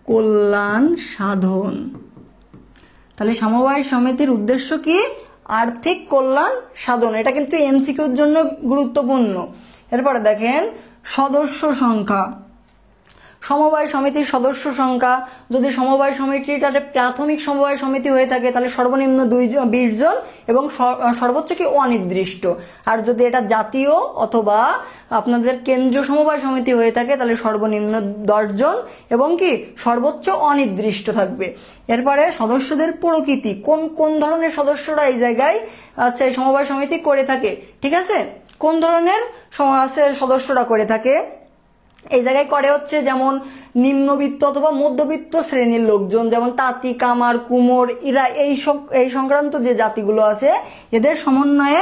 কল্যাণ সাধন। তাহলে সমবায় সমিতির উদ্দেশ্য কি? আর্থিক কল্যাণ সাধন। এটা কিন্তু এমসিকিউর জন্য গুরুত্বপূর্ণ। এরপরে দেখেন সদস্য সংখ্যা। সমবায় সমিতির সদস্য সংখ্যা, যদি সমবায় সমিতিটা প্রাথমিক সমবায় সমিতি হয়ে থাকে তাহলে সর্বনিম্ন 20 জন এবং সর্বোচ্চ কি অনির্দিষ্ট। আর যদি এটা জাতীয় অথবা আপনাদের কেন্দ্রীয় সমবায় সমিতি হয়ে থাকে তাহলে সর্বনিম্ন 10 জন এবং কি সর্বোচ্চ অনির্দিষ্ট থাকবে। এরপরে সদস্যদের প্রকৃতি, কোন কোন ধরনের সদস্যরা এই জায়গায় আছে সমবায় সমিতি করে থাকে। ঠিক আছে, কোন ধরনের সদস্যরা করে থাকে এই জায়গায় করে হচ্ছে যেমন নিম্নবিত্ত অথবা মধ্যবিত্ত শ্রেণীর লোকজন, যেমন তাঁতি, কামার, কুমোর, এরা এই সংক্রান্ত যে জাতিগুলো আছে এদের সমন্বয়ে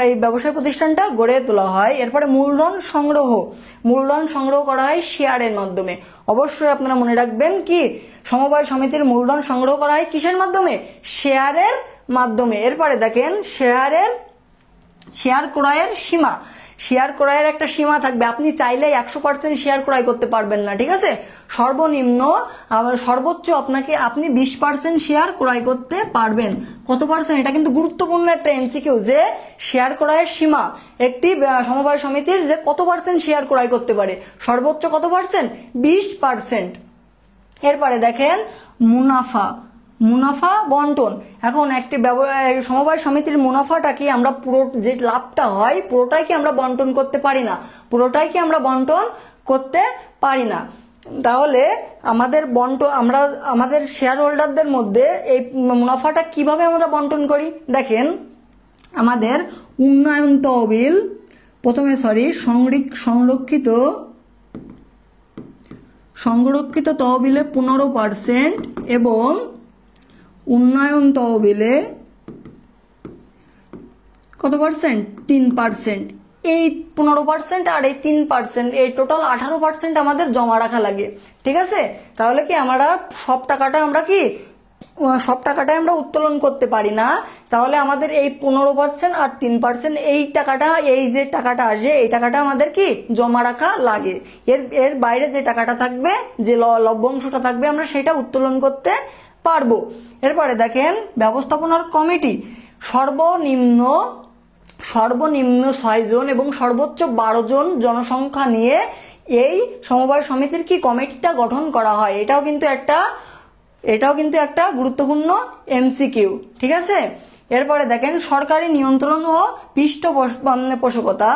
এই ব্যবসায় প্রতিষ্ঠানটা গড়ে তোলা হয়। এরপরে মূলধন সংগ্রহ করা হয় শেয়ারের মাধ্যমে। অবশ্যই আপনারা মনে রাখবেন কি সমবায় সমিতির মূলধন সংগ্রহ করা হয় কিসের মাধ্যমে? শেয়ারের মাধ্যমে। এরপরে দেখেন শেয়ার ক্রয়ের সীমা। শেয়ার ক্রয়ের একটা সীমা থাকবে, আপনি চাইলে 100% শেয়ার ক্রয় করতে পারবেন না। ঠিক আছে, সর্বনিম্ন সর্বোচ্চ আপনি 20% শেয়ার ক্রয় করতে পারবেন। কত পার্সেন্ট? এটা কিন্তু গুরুত্বপূর্ণ একটা এমসিকিউ, যে শেয়ার ক্রয়ের সীমা একটি সমবায় সমিতির যে কত পার্সেন্ট শেয়ার ক্রয় করতে পারে, সর্বোচ্চ কত পার্সেন্ট? 20%। এরপরে দেখেন মুনাফা বন্টন। এখন একটি সমবায় সমিতির মুনাফাটা কি আমরা পুরো যে লাভটা হয় পুরোটাই কি আমরা বন্টন করতে পারি না। তাহলে আমাদের শেয়ার হোল্ডারদের মধ্যে এই মুনাফাটা কিভাবে আমরা বন্টন করি? দেখেন আমাদের উন্নয়ন তহবিল সংরক্ষিত তহবিলে 15% এবং উন্নয়ন তহবিলে কত পার্সেন্ট? 3%। এই 15% আর এই 3%, এই টোটাল 18% আমাদের জমা রাখা লাগে। ঠিক আছে, তাহলে কি আমরা সব টাকাটাই আমরা উত্তোলন করতে পারি না। তাহলে আমাদের এই 15% আর 3% এই যে টাকাটা আসে এই টাকাটা আমাদের কি জমা রাখা লাগে। এর বাইরে যে টাকাটা থাকবে, যে লভ্যাংশটা থাকবে, আমরা সেটা উত্তোলন করতে পারবো। এরপরে দেখেন ব্যবস্থাপনার কমিটি। সর্বনিম্ন 6 জন এবং সর্বোচ্চ 12 জন জনসংখ্যা নিয়ে এই সমবায় সমিতির কি কমিটিটা গঠন করা হয়। এটাও কিন্তু একটা গুরুত্বপূর্ণ এমসিকিউ। ঠিক আছে, এরপরে দেখেন সরকারি নিয়ন্ত্রণ ও পৃষ্ঠপোষকতা।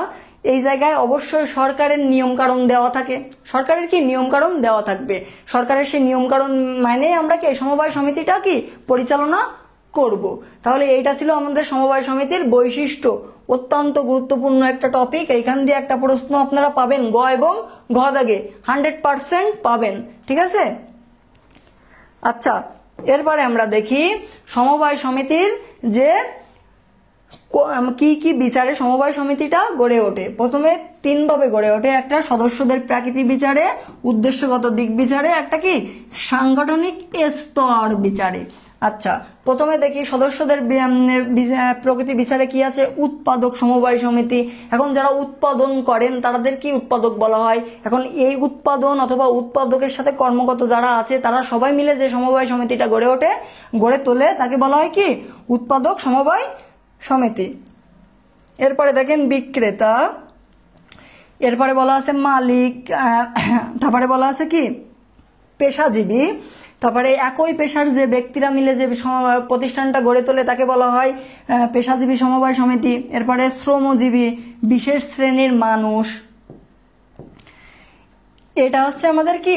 এই জায়গায় অবশ্যই সরকারের নিয়ম কানুন দেওয়া থাকে। সরকারের কি নিয়ম কানুন দেওয়া থাকবে, সরকারের সেই নিয়ম কানুন মানে আমরা কি সমবায় সমিতিটা কি পরিচালনা করব। তাহলে এইটা ছিল আমাদের সমবায় সমিতির বৈশিষ্ট্য। অত্যন্ত গুরুত্বপূর্ণ একটা টপিক। এইখান দিয়ে একটা প্রশ্ন আপনারা পাবেন গ এবং ঘ দাগে 100% পাবেন, ঠিক আছে। আচ্ছা, এরপরে আমরা দেখি সমবায় সমিতির যে কি কি বিচারে সমবায় সমিতিটা গড়ে ওঠে। প্রথমে 3 ভাবে গড়ে ওঠে। একটা সদস্যদের প্রাকৃতি বিচারে, উদ্দেশ্যগত দিক বিচারে, একটা কি সাংগঠনিক স্তর বিচারে। আচ্ছা, প্রথমে দেখি সদস্যদের প্রকৃতি বিচারে কি আছে, উৎপাদক সমবায় সমিতি। এখন যারা উৎপাদন করেন তাদের কি উৎপাদক বলা হয়। এখন এই উৎপাদন অথবা উৎপাদকের সাথে কর্মগত যারা আছে তারা সবাই মিলে যে সমবায় সমিতিটা গড়ে ওঠে, গড়ে তোলে, তাকে বলা হয় কি উৎপাদক সমবায় সমিতি। এরপরে দেখেন বিক্রেতা, এরপরে বলা আছে মালিক, তারপরে বলা আছে কি পেশাজীবী, তারপরে একই পেশার যে ব্যক্তিরা মিলে যে প্রতিষ্ঠানটা গড়ে তোলে তাকে বলা হয় পেশাজীবী সমবায় সমিতি। এরপরে শ্রমজীবী, বিশেষ শ্রেণীর মানুষ। এটা হচ্ছে আমাদের কি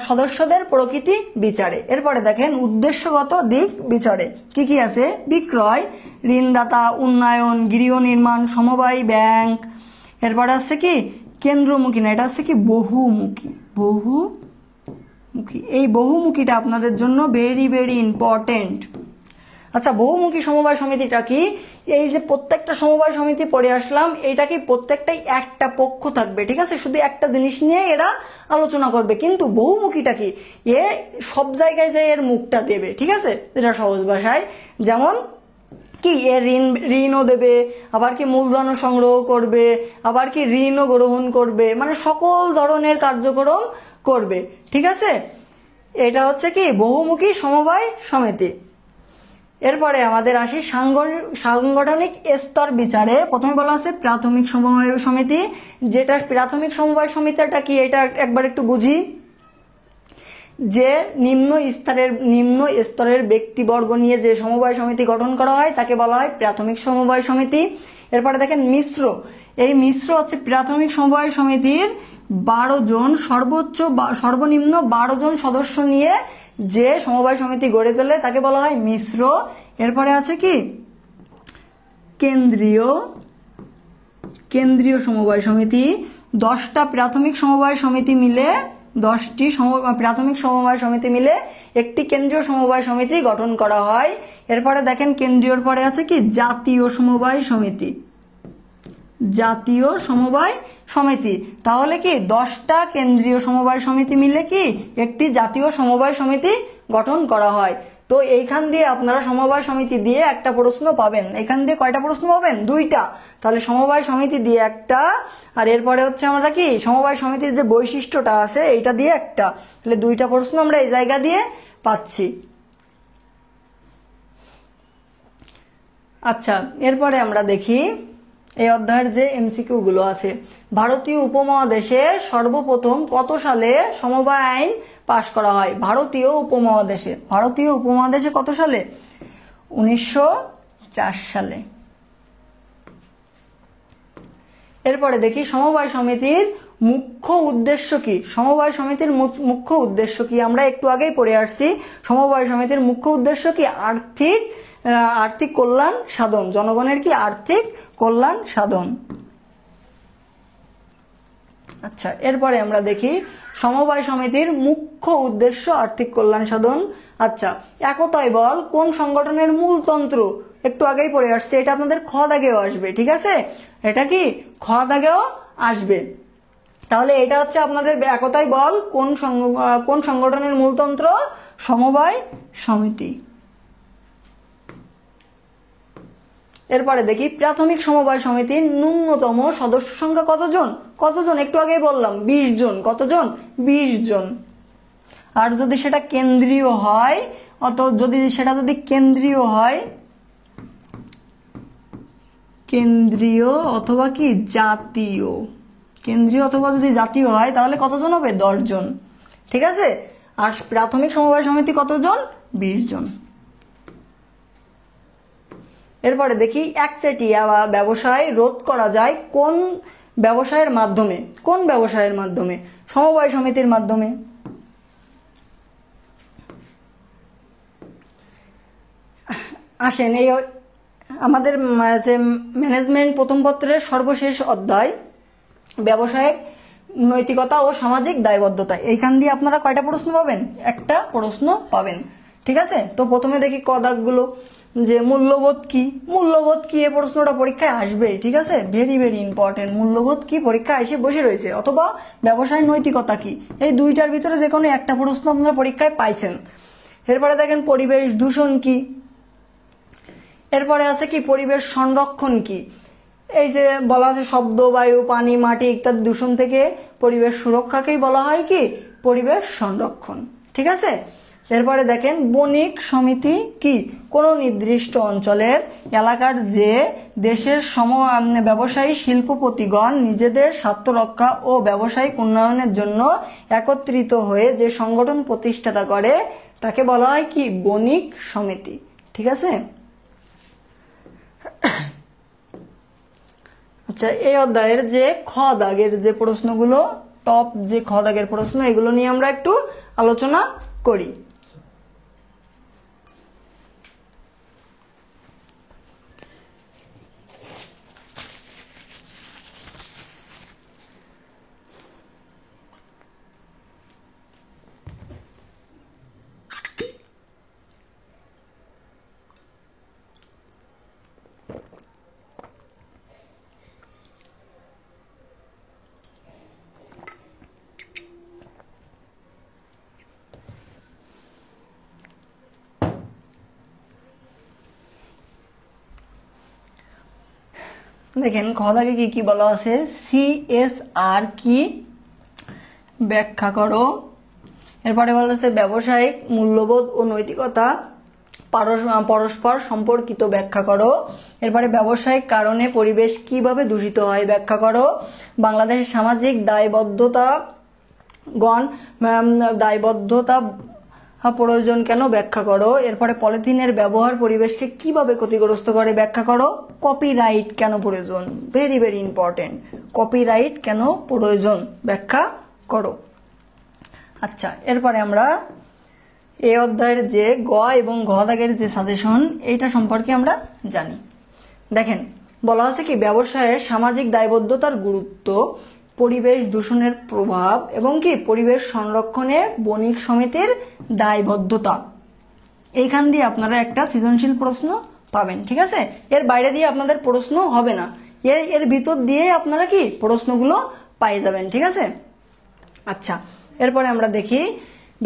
সদস্যদের প্রকৃতি বিচারে। এরপরে দেখেন উদ্দেশ্যগত দিক বিচারে কি কি আছে, বিক্রয়, ঋণদাতা, উন্নয়ন, গৃহ নির্মাণ, সমবায় ব্যাংক। এরপরে আছে কি কেন্দ্রমুখী না, এটা হচ্ছে কি বহুমুখী। এই বহুমুখীটা আপনাদের জন্য ভেরি ভেরি ইম্পর্টেন্ট। আচ্ছা, বহুমুখী সমবায় সমিতিটা কি, এই যে প্রত্যেকটা সমবায় সমিতি পড়ে আসলাম, এটা কি প্রত্যেকটাই একটা পক্ষ থাকবে, ঠিক আছে, শুধু একটা জিনিস নিয়ে এরা আলোচনা করবে। কিন্তু বহুমুখীটা কি, এ সব জায়গায় যায় এর মুখটা দেবে, ঠিক আছে, এটা সহজ ভাষায়। যেমন কি এ ঋণও দেবে, আবার কি মূলধনও সংগ্রহ করবে, আবার কি ঋণও গ্রহণ করবে, মানে সকল ধরনের কার্যক্রম করবে, ঠিক আছে। এটা হচ্ছে কি বহুমুখী সমবায় সমিতি। এরপরে আমাদের আসি সাংগঠনিক স্তর বিচারে। প্রথমে বলা আছে প্রাথমিক সমবায় সমিতি। যেটা প্রাথমিক সমবায় সমিতিটা কি, এটা একবার একটু বুঝি। যে নিম্ন স্তরের ব্যক্তিবর্গ নিয়ে যে সমবায় সমিতি গঠন করা হয় তাকে বলা হয় প্রাথমিক সমবায় সমিতি। এরপরে দেখেন মিশ্র। এই মিশ্র হচ্ছে প্রাথমিক সমবায় সমিতির 12 জন সর্বনিম্ন 12 জন সদস্য নিয়ে যে সমবায় সমিতি গড়ে তোলে তাকে বলা হয় মিশ্র। এরপরে আছে কি কেন্দ্রীয় সমবায় সমিতি। 10টা প্রাথমিক সমবায় সমিতি মিলে 10টি প্রাথমিক সমবায় সমিতি মিলে একটি কেন্দ্রীয় সমবায় সমিতি গঠন করা হয়। এরপরে দেখেন কেন্দ্রীয়র পরে আছে কি জাতীয় সমবায় সমিতি। জাতীয় সমবায় সমিতি, তাহলে কি 10টা কেন্দ্রীয় সমবায় সমিতি মিলে কি একটি জাতীয় সমবায় সমিতি গঠন করা হয়। তো এইখান দিয়ে আপনারা সমবায় সমিতি দিয়ে একটা প্রশ্ন পাবেন। এখান দিয়ে কয়টা প্রশ্ন পাবেন, 2টা। তাহলে সমবায় সমিতি দিয়ে একটা, আর এরপরে হচ্ছে আমরা কি সমবায় সমিতির যে বৈশিষ্ট্যটা আছে এইটা দিয়ে একটা। তাহলে 2টা প্রশ্ন আমরা এই জায়গা দিয়ে পাচ্ছি। আচ্ছা, এরপরে আমরা দেখি এই অধ্যায়ের যে এমসিকিউ গুলো আছে। ভারতীয় উপমহাদেশে সর্বপ্রথম কত সালে সমবায় আইন পাশ করা হয়? ভারতীয় উপমহাদেশে কত সালে? 1904 সালে। এরপরে দেখি সমবায় সমিতির মুখ্য উদ্দেশ্য কি। সমবায় সমিতির মুখ্য উদ্দেশ্য কি আমরা একটু আগেই পড়ে আসছি। সমবায় সমিতির মুখ্য উদ্দেশ্য কি আর্থিক কল্যাণ সাধন, জনগণের কি আর্থিক কল্যাণ সাধন। আচ্ছা, এরপরে আমরা দেখি সমবায় সমিতির মুখ্য উদ্দেশ্য আর্থিক কল্যাণ সাধন। আচ্ছা, একতাই বল কোন সংগঠনের মূলতন্ত্র? একটু আগেই পড়ে আসছে, এটা আপনাদের খ দাগেও আসবে, ঠিক আছে, এটা কি খ দাগেও আসবে। তাহলে এটা হচ্ছে আপনাদের একতাই বল কোন সংগঠনের মূলতন্ত্র? সমবায় সমিতি। এরপরে দেখি প্রাথমিক সমবায় সমিতির ন্যূনতম সদস্য সংখ্যা কতজন? একটু আগেই বললাম 20 জন। কতজন? 20 জন। আর যদি সেটা কেন্দ্রীয় হয় কেন্দ্রীয় অথবা কি জাতীয়, কেন্দ্রীয় অথবা যদি জাতীয় হয় তাহলে কতজন হবে? 10 জন, ঠিক আছে। আর প্রাথমিক সমবায় সমিতি কতজন? 20 জন। এরপরে দেখি একচেটিয়া ব্যবসায় রোধ করা যায় ব্যবসায়ের মাধ্যমে। কোন ব্যবসায়ের মাধ্যমে? সমবায় সমিতির মাধ্যমে। আসেন, এই আমাদের যে ম্যানেজমেন্ট প্রথম পত্রের সর্বশেষ অধ্যায় ব্যবসায়িক নৈতিকতা ও সামাজিক দায়বদ্ধতা, এইখান দিয়ে আপনারা কয়টা প্রশ্ন পাবেন? একটা প্রশ্ন পাবেন। ঠিক আছে, তো প্রথমে দেখি ক দাগগুলো, যে মূল্যবোধ কি। মূল্যবোধ কি, এই প্রশ্নটা পরীক্ষায় আসবে। ঠিক আছে, ভেরি ভেরি ইম্পর্টেন্ট। মূল্যবোধ কি পরীক্ষায় এসে বসে রয়েছে। অথবা ব্যবসায় নৈতিকতা কি, এই দুইটার ভিতরে যে কোনো একটা প্রশ্ন আপনারা পরীক্ষায় পাইছেন। এরপরে দেখেন পরিবেশ দূষণ কি। এরপরে আছে কি পরিবেশ সংরক্ষণ কি। এই যে বলা আছে শব্দ, বায়ু, পানি, মাটি ইত্যাদি দূষণ থেকে পরিবেশ সুরক্ষাকেই বলা হয় কি পরিবেশ সংরক্ষণ। ঠিক আছে, এরপরে দেখেন বণিক সমিতি কি, কোনো নির্দিষ্ট অঞ্চলের এলাকার যে দেশের ব্যবসায়ী শিল্পপতিগণ নিজেদের স্বার্থ রক্ষা ও ব্যবসায়িক উন্নয়নের জন্য একত্রিত হয়ে যে সংগঠন প্রতিষ্ঠাতা করে তাকে বলা হয় কি বণিক সমিতি। ঠিক আছে, আচ্ছা, এই অধ্যায়ের যে খ দাগের যে প্রশ্নগুলো, টপ যে খ দাগের প্রশ্ন, এগুলো নিয়ে আমরা একটু আলোচনা করি। দেখেন খ দাগে কি কি বলা আছে, CSR কি ব্যাখ্যা করো। এরপরে বলা আছে ব্যবসায়িক মূল্যবোধ ও নৈতিকতা পরস্পর সম্পর্কিত ব্যাখ্যা করো। এরপরে ব্যবসায়িক কারণে পরিবেশ কিভাবে দূষিত হয় ব্যাখ্যা করো। বাংলাদেশের সামাজিক দায়বদ্ধতা প্রয়োজন কেন ব্যাখ্যা করো। এরপরে পলিথিনের ব্যবহার পরিবেশকে কিভাবে ক্ষতিগ্রস্ত করে ব্যাখ্যা করো। কপিরাইট কেন প্রয়োজন, ভেরি ভেরি ইম্পর্টেন্ট, কপিরাইট কেন প্রয়োজন ব্যাখ্যা করো। আচ্ছা, এরপরে আমরা এই অধ্যায়ের যে গ এবং ঘ দাগের যে সাজেশন, এইটা সম্পর্কে আমরা জানি। দেখেন বলা আছে কি ব্যবসায়ের সামাজিক দায়বদ্ধতার গুরুত্ব, পরিবেশ দূষণের প্রভাব এবং কি পরিবেশ সংরক্ষণে বণিক সমিতির দায়বদ্ধতা। এইখান দিয়ে আপনারা একটা সৃজনশীল প্রশ্ন পাবেন। ঠিক আছে, এর বাইরে দিয়ে আপনাদের প্রশ্ন হবে না, এর ভিতর দিয়ে আপনারা কি প্রশ্নগুলো পেয়ে যাবেন। ঠিক আছে, আচ্ছা, এরপরে আমরা দেখি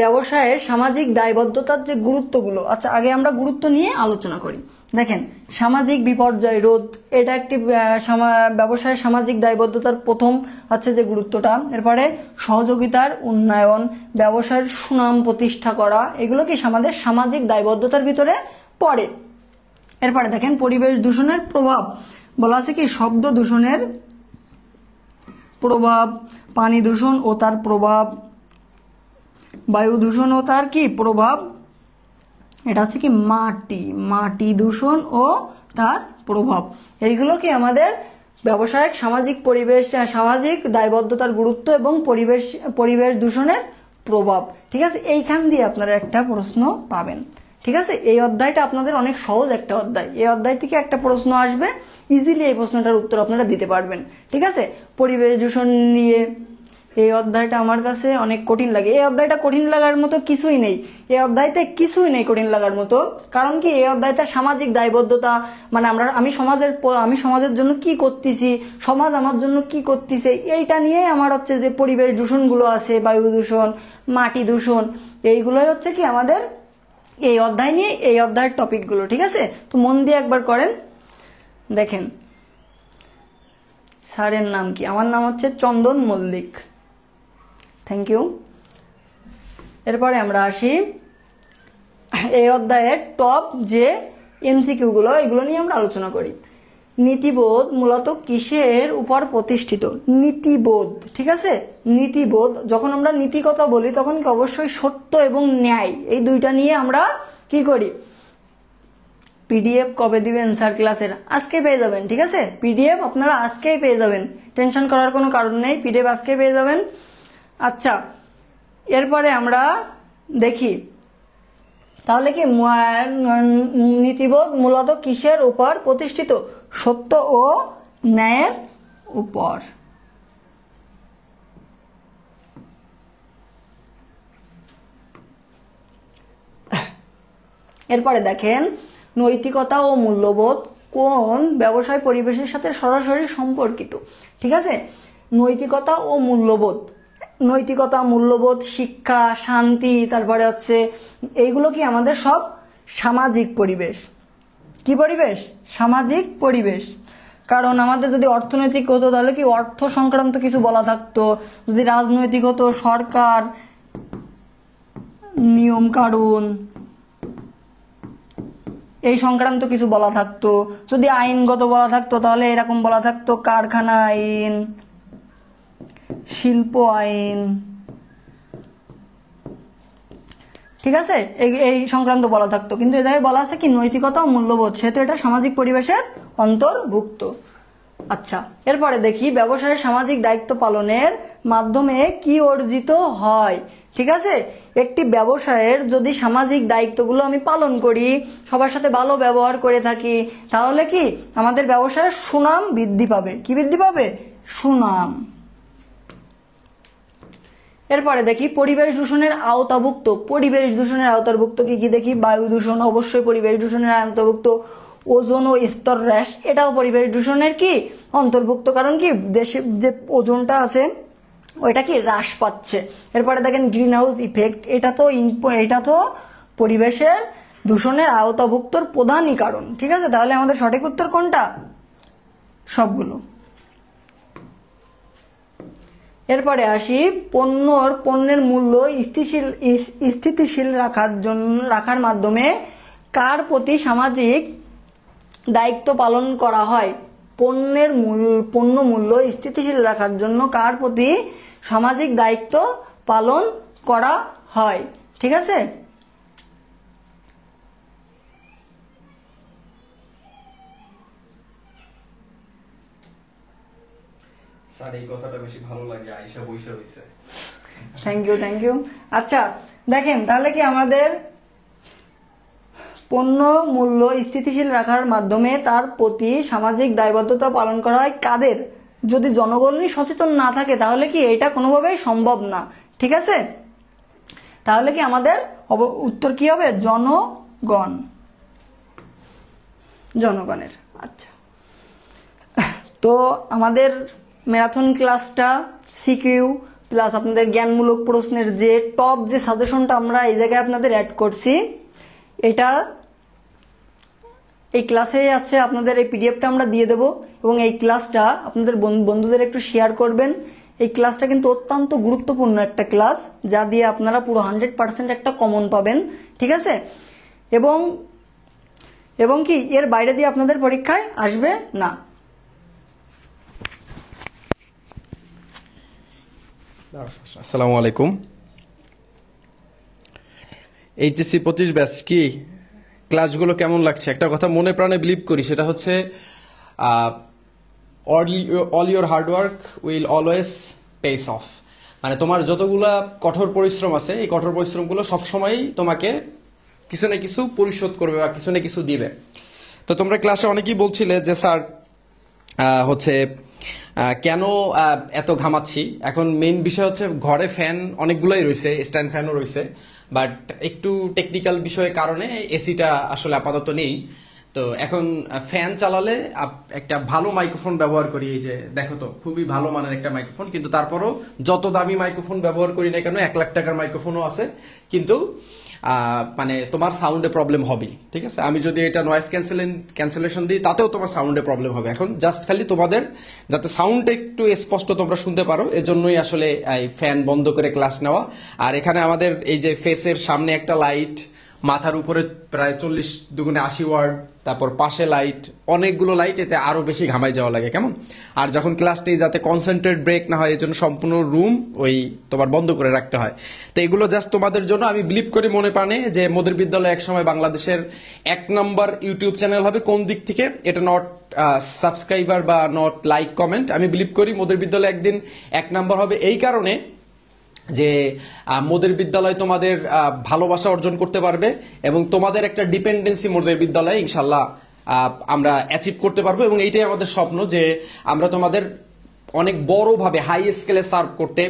ব্যবসায়ের সামাজিক দায়বদ্ধতার যে গুরুত্বগুলো। আচ্ছা, আগে আমরা গুরুত্ব নিয়ে আলোচনা করি। দেখেন সামাজিক বিপর্যয় রোধ, এটা একটি ব্যবসায়ের সামাজিক দায়বদ্ধতার প্রথম হচ্ছে যে গুরুত্বটা। এরপরে সহযোগিতার উন্নয়ন, ব্যবসায়ের সুনাম প্রতিষ্ঠা করা, এগুলো কি আমাদের সামাজিক দায়বদ্ধতার ভিতরে পড়ে। এরপরে দেখেন পরিবেশ দূষণের প্রভাব, বলা আছে কি শব্দ দূষণের প্রভাব, পানি দূষণ ও তার প্রভাব, বায়ু দূষণ ও তার কি প্রভাব, এটা হচ্ছে কি মাটি দূষণ ও তার প্রভাব। এইগুলো কি আমাদের ব্যবসায়িক সামাজিক দায়বদ্ধতার গুরুত্ব এবং পরিবেশ দূষণের প্রভাব। ঠিক আছে, এইখান দিয়ে আপনারা একটা প্রশ্ন পাবেন। ঠিক আছে, এই অধ্যায়টা আপনাদের অনেক সহজ একটা অধ্যায়, এই অধ্যায় থেকে একটা প্রশ্ন আসবে, ইজিলি এই প্রশ্নটার উত্তর আপনারা দিতে পারবেন। ঠিক আছে, পরিবেশ দূষণ নিয়ে এই অধ্যায়টা আমার কাছে অনেক কঠিন লাগে। এই অধ্যায়টা কঠিন লাগার মতো কিছুই নেই, এই অধ্যায়তে কিছুই নেই কঠিন লাগার মতো। কারণ কি এই অধ্যায়টা সামাজিক দায়বদ্ধতা, মানে আমি সমাজের জন্য কি করতেছি, সমাজ আমার জন্য কি করতেছে, এইটা নিয়ে আমার হচ্ছে যে পরিবেশ দূষণগুলো আছে, বায়ু দূষণ, মাটি দূষণ, এইগুলোই হচ্ছে কি আমাদের এই অধ্যায় নিয়ে এই অধ্যায়ের টপিকগুলো। ঠিক আছে, তো মন দিয়ে একবার করেন। দেখেন স্যারের নাম কি, আমার নাম হচ্ছে চন্দন মল্লিক, থ্যাংক ইউ। এরপরে আমরা আসি এই অধ্যায়ের টপ যে MCQ গুলো, এগুলো নিয়ে আমরা আলোচনা করি। নীতিবোধ মূলত কিসের উপর প্রতিষ্ঠিত? নীতিবোধ। ঠিক আছে, নীতিবোধ, যখন আমরা নীতি কথা বলি তখন কি অবশ্যই সত্য এবং ন্যায়, এই দুইটা নিয়ে আমরা কি করি। PDF কবে দিবেন স্যার ক্লাসের? আজকে পেয়ে যাবেন। ঠিক আছে, PDF আপনারা আজকেই পেয়ে যাবেন। টেনশন করার কোনো কারণ নেই, পিডিএফ আজকে পেয়ে যাবেন। আচ্ছা, এরপরে আমরা দেখি তাহলে কি নীতিবোধ মূলত কিসের উপর প্রতিষ্ঠিত? সত্য ও ন্যায়ের উপর। এরপরে দেখেন নৈতিকতা ও মূল্যবোধ কোন ব্যবসায় পরিবেশের সাথে সরাসরি সম্পর্কিত। ঠিক আছে, নৈতিকতা ও মূল্যবোধ, নৈতিকতা, মূল্যবোধ, শিক্ষা, শান্তি, তারপরে হচ্ছে এইগুলো কি আমাদের সব সামাজিক পরিবেশ। কি পরিবেশ? সামাজিক পরিবেশ। কারণ আমাদের যদি অর্থনৈতিক হতো তাহলে কি অর্থ সংক্রান্ত কিছু বলা থাকতো, যদি রাজনৈতিক হতো সরকার, নিয়ম কানুন এই সংক্রান্ত কিছু বলা থাকতো, যদি আইনগত বলা থাকতো তাহলে এরকম বলা থাকতো কারখানা আইন, শিল্প আইন। ঠিক আছে, এই সংক্রান্ত বলা থাকতো, কিন্তু এ জায়গায় বলা আছে কি নৈতিকতা ও মূল্যবোধ, সেহেতু এটা সামাজিক পরিবেশের অন্তর্ভুক্ত। আচ্ছা, এরপরে দেখি ব্যবসায়ের সামাজিক দায়িত্ব পালনের মাধ্যমে কি অর্জিত হয়। ঠিক আছে, একটি ব্যবসায়ের যদি সামাজিক দায়িত্বগুলো আমি পালন করি, সবার সাথে ভালো ব্যবহার করে থাকি, তাহলে কি আমাদের ব্যবসায়ের সুনাম বৃদ্ধি পাবে। কি বৃদ্ধি পাবে? সুনাম। এরপরে দেখি পরিবেশ দূষণের আওতাভুক্ত। পরিবেশ দূষণের আওতাভুক্ত কি কি দেখি? বায়ু দূষণ অবশ্যই পরিবেশ দূষণের আওতাভুক্ত। ওজোন ও স্তর হ্রাস, এটাও পরিবেশ দূষণের কি অন্তর্ভুক্ত। কারণ কি দেশে যে ওজোনটা আছে ওইটা কি হ্রাস পাচ্ছে। এরপরে দেখেন গ্রিন হাউস ইফেক্ট, এটা তো পরিবেশের দূষণের আওতাভুক্তর প্রধানই কারণ। ঠিক আছে, তাহলে আমাদের সঠিক উত্তর কোনটা? সবগুলো। এরপরে আসি পণ্যের মূল্য স্থিতিশীল রাখার মাধ্যমে কার প্রতি সামাজিক দায়িত্ব পালন করা হয়। পণ্য মূল্য স্থিতিশীল রাখার জন্য কার প্রতি সামাজিক দায়িত্ব পালন করা হয়। ঠিক আছে, স্যার এই কথাটা বেশি ভালো লাগে, আয়েশা বইসা হইছে। Thank you. আচ্ছা দেখেন তাহলে কি আমাদের পণ্য মূল্য স্থিতিশীল রাখার মাধ্যমে তার প্রতি সামাজিক দায়বদ্ধতা পালন করা হয় কাদের? যদি জনগণই সচেতন না থাকে তাহলে কি এটা কোনোভাবেই সম্ভব না। ঠিক আছে, তাহলে কি আমাদের উত্তর কি হবে? জনগণের। আচ্ছা, তো আমাদের ম্যারাথন ক্লাসটা সিকিউ প্লাস আপনাদের জ্ঞানমূলক প্রশ্নের যে টপ যে সাজেশনটা আমরা এই জায়গায় আপনাদের অ্যাড করছি, এটা এই ক্লাসে আছে, আপনাদের এই পিডিএফটা আমরা দিয়ে দেব এবং এই ক্লাসটা আপনাদের বন্ধুদের একটু শেয়ার করবেন। এই ক্লাসটা কিন্তু অত্যন্ত গুরুত্বপূর্ণ একটা ক্লাস, যা দিয়ে আপনারা পুরো 100% একটা কমন পাবেন। ঠিক আছে, এবং কি এর বাইরে দিয়ে আপনাদের পরীক্ষায় আসবে না। আসসালামু আলাইকুম। এইচএসসি 25 ব্যাচ কি ক্লাসগুলো কেমন লাগছে? একটা কথা মনে প্রাণে বিলিভ করি, সেটা হচ্ছে all your hard work will always pace of. মানে তোমার যতগুলা কঠোর পরিশ্রম আছে, এই কঠোর পরিশ্রমগুলো সবসময়ই তোমাকে কিছু না কিছু পরিশোধ করবে বা কিছু না কিছু দিবে। তো তোমরা ক্লাসে অনেকেই বলছিলে যে স্যার হচ্ছে কেন এত ঘামাচ্ছি। এখন মেইন বিষয় হচ্ছে ঘরে ফ্যান অনেকগুলোই রয়েছে, স্ট্যান্ড ফ্যানও রয়েছে, বাট একটু টেকনিক্যাল বিষয়ের কারণে এসিটা আসলে আপাতত নেই। তো এখন ফ্যান চালালে একটা ভালো মাইক্রোফোন ব্যবহার করি, এই যে দেখো তো খুবই ভালো মানের একটা মাইক্রোফোন, কিন্তু তারপরও যত দামি মাইক্রোফোন ব্যবহার করি না কেন, 1 লাখ টাকার মাইক্রোফোনও আছে, কিন্তু মানে তোমার সাউন্ডে প্রবলেম হবে। ঠিক আছে, আমি যদি এটা নয়েজ ক্যান্সেলেশন দিই তাতেও তোমার সাউন্ডে প্রবলেম হবে। এখন জাস্ট খালি তোমাদের যাতে সাউন্ডটা একটু স্পষ্ট তোমরা শুনতে পারো, এজন্যই আসলে এই ফ্যান বন্ধ করে ক্লাস নেওয়া। আর এখানে আমাদের এই যে ফেসের সামনে একটা লাইট, মাথার উপরে প্রায় 40 দুগুণে 80 ওয়াট, তারপর পাশে লাইট, অনেকগুলো লাইট, এতে আরো বেশি ঘামাই যাওয়া লাগে কেমন। আর যখন ক্লাসটি যাতে কনসেন্ট্রেট ব্রেক না হয়, এই জন্য সম্পূর্ণ রুম ওই তোমার বন্ধ করে রাখতে হয়। তো এগুলো জাস্ট তোমাদের জন্য। আমি বিলিভ করি মনে প্রাণে যে মোদের বিদ্যালয় একসময় বাংলাদেশের 1 নম্বর ইউটিউব চ্যানেল হবে। কোন দিক থেকে? এটা নট সাবস্ক্রাইবার বা নট লাইক কমেন্ট। আমি বিলিভ করি মোদের বিদ্যালয় একদিন 1 নাম্বার হবে এই কারণে যে মোদের বিদ্যালয় তোমাদের ভালোবাসা অর্জন করতে পারবে এবং তোমাদের একটা ডিপেন্ডেন্সি মোদের বিদ্যালয়ে ইনশাল্লাহ আমরা অ্যাচিভ করতে পারবো, এবং এইটাই আমাদের স্বপ্ন যে আমরা তোমাদের অনেক বড়ভাবে হাই স্কেলে সার্ভ করতে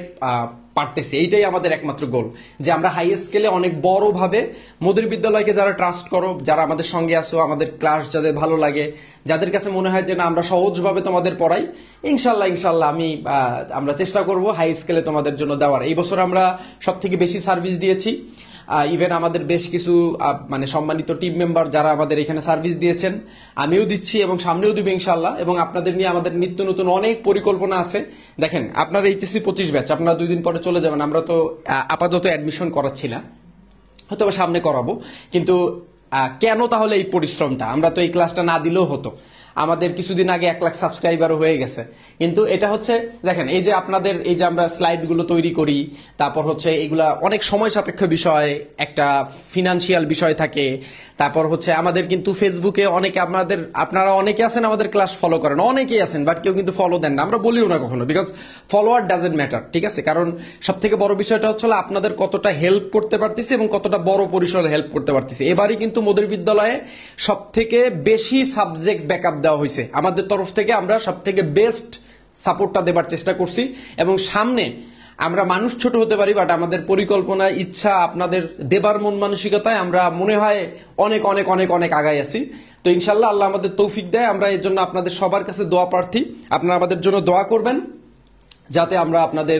পারতেছি। এইটাই আমাদের একমাত্র গোল, যে আমরা হাই স্কেলে অনেক বড়ভাবে মোদের বিদ্যালয়কে যারা ট্রাস্ট করো, যারা আমাদের সঙ্গে আসো, আমাদের ক্লাস যাদের ভালো লাগে, যাদের কাছে মনে হয় যে না আমরা সহজভাবে তোমাদের পড়াই, ইনশাল্লাহ আমরা চেষ্টা করব হাই স্কেলে তোমাদের জন্য দেওয়ার। এই বছর আমরা সব থেকে বেশি সার্ভিস দিয়েছি। ইভেন আমাদের বেশ কিছু মানে সম্মানিত টিম মেম্বার যারা আমাদের এখানে সার্ভিস দিয়েছেন, আমিও দিচ্ছি এবং সামনেও দিব ইনশাল্লাহ। এবং আপনাদের নিয়ে আমাদের নিত্য নতুন অনেক পরিকল্পনা আছে। দেখেন আপনার এইচএসসি 25 ব্যাচ, আপনারা 2 দিন পরে চলে যাবেন। আমরা তো আপাতত অ্যাডমিশন করাচ্ছি না, হয়তো সামনে করাবো। কিন্তু কেন তাহলে এই পরিশ্রমটা? আমরা তো এই ক্লাসটা না দিলেও হতো। আমাদের কিছুদিন আগে 1 লাখ সাবস্ক্রাইবারও হয়ে গেছে। কিন্তু এটা হচ্ছে দেখেন, এই যে আপনাদের এই যে আমরা স্লাইডগুলো তৈরি করি, তারপর হচ্ছে এগুলা অনেক সময় সাপেক্ষ বিষয়, একটা ফিনান্সিয়াল বিষয় থাকে। তারপর হচ্ছে আমাদের কিন্তু ফেসবুকে অনেকে আপনারা অনেকে আছেন আমাদের ক্লাস ফলো করেন, অনেকেই আছেন, বাট কেউ কিন্তু ফলো দেন না। আমরা বলিও না কখনো, বিকজ ফলোয়ার ডাজেন্ট ম্যাটার, ঠিক আছে? কারণ সব থেকে বড় বিষয়টা হচ্ছে আপনাদের কতটা হেল্প করতে পারতেছি এবং কতটা বড় পরিসরে হেল্প করতে পারতেছি। এবারই কিন্তু মোদের বিদ্যালয়ে সব থেকে বেশি সাবজেক্ট ব্যাকআপ দেওয়া হয়েছে আমাদের তরফ থেকে। আমরা সব থেকে বেস্ট সাপোর্টটা দেবার চেষ্টা করছি, এবং সামনে আমরা মানুষ ছোট হতে পারি, বাট আমাদের পরিকল্পনা, ইচ্ছা, আপনাদের দেবার মন মানসিকতায় আমরা মনে হয় অনেক অনেক অনেক অনেক আগাই আছি। তো ইনশাল্লাহ আল্লাহ আমাদের তৌফিক দেয়। আমরা এর জন্য আপনাদের সবার কাছে দোয়া প্রার্থী। আপনারা আমাদের জন্য দোয়া করবেন যাতে আমরা আপনাদের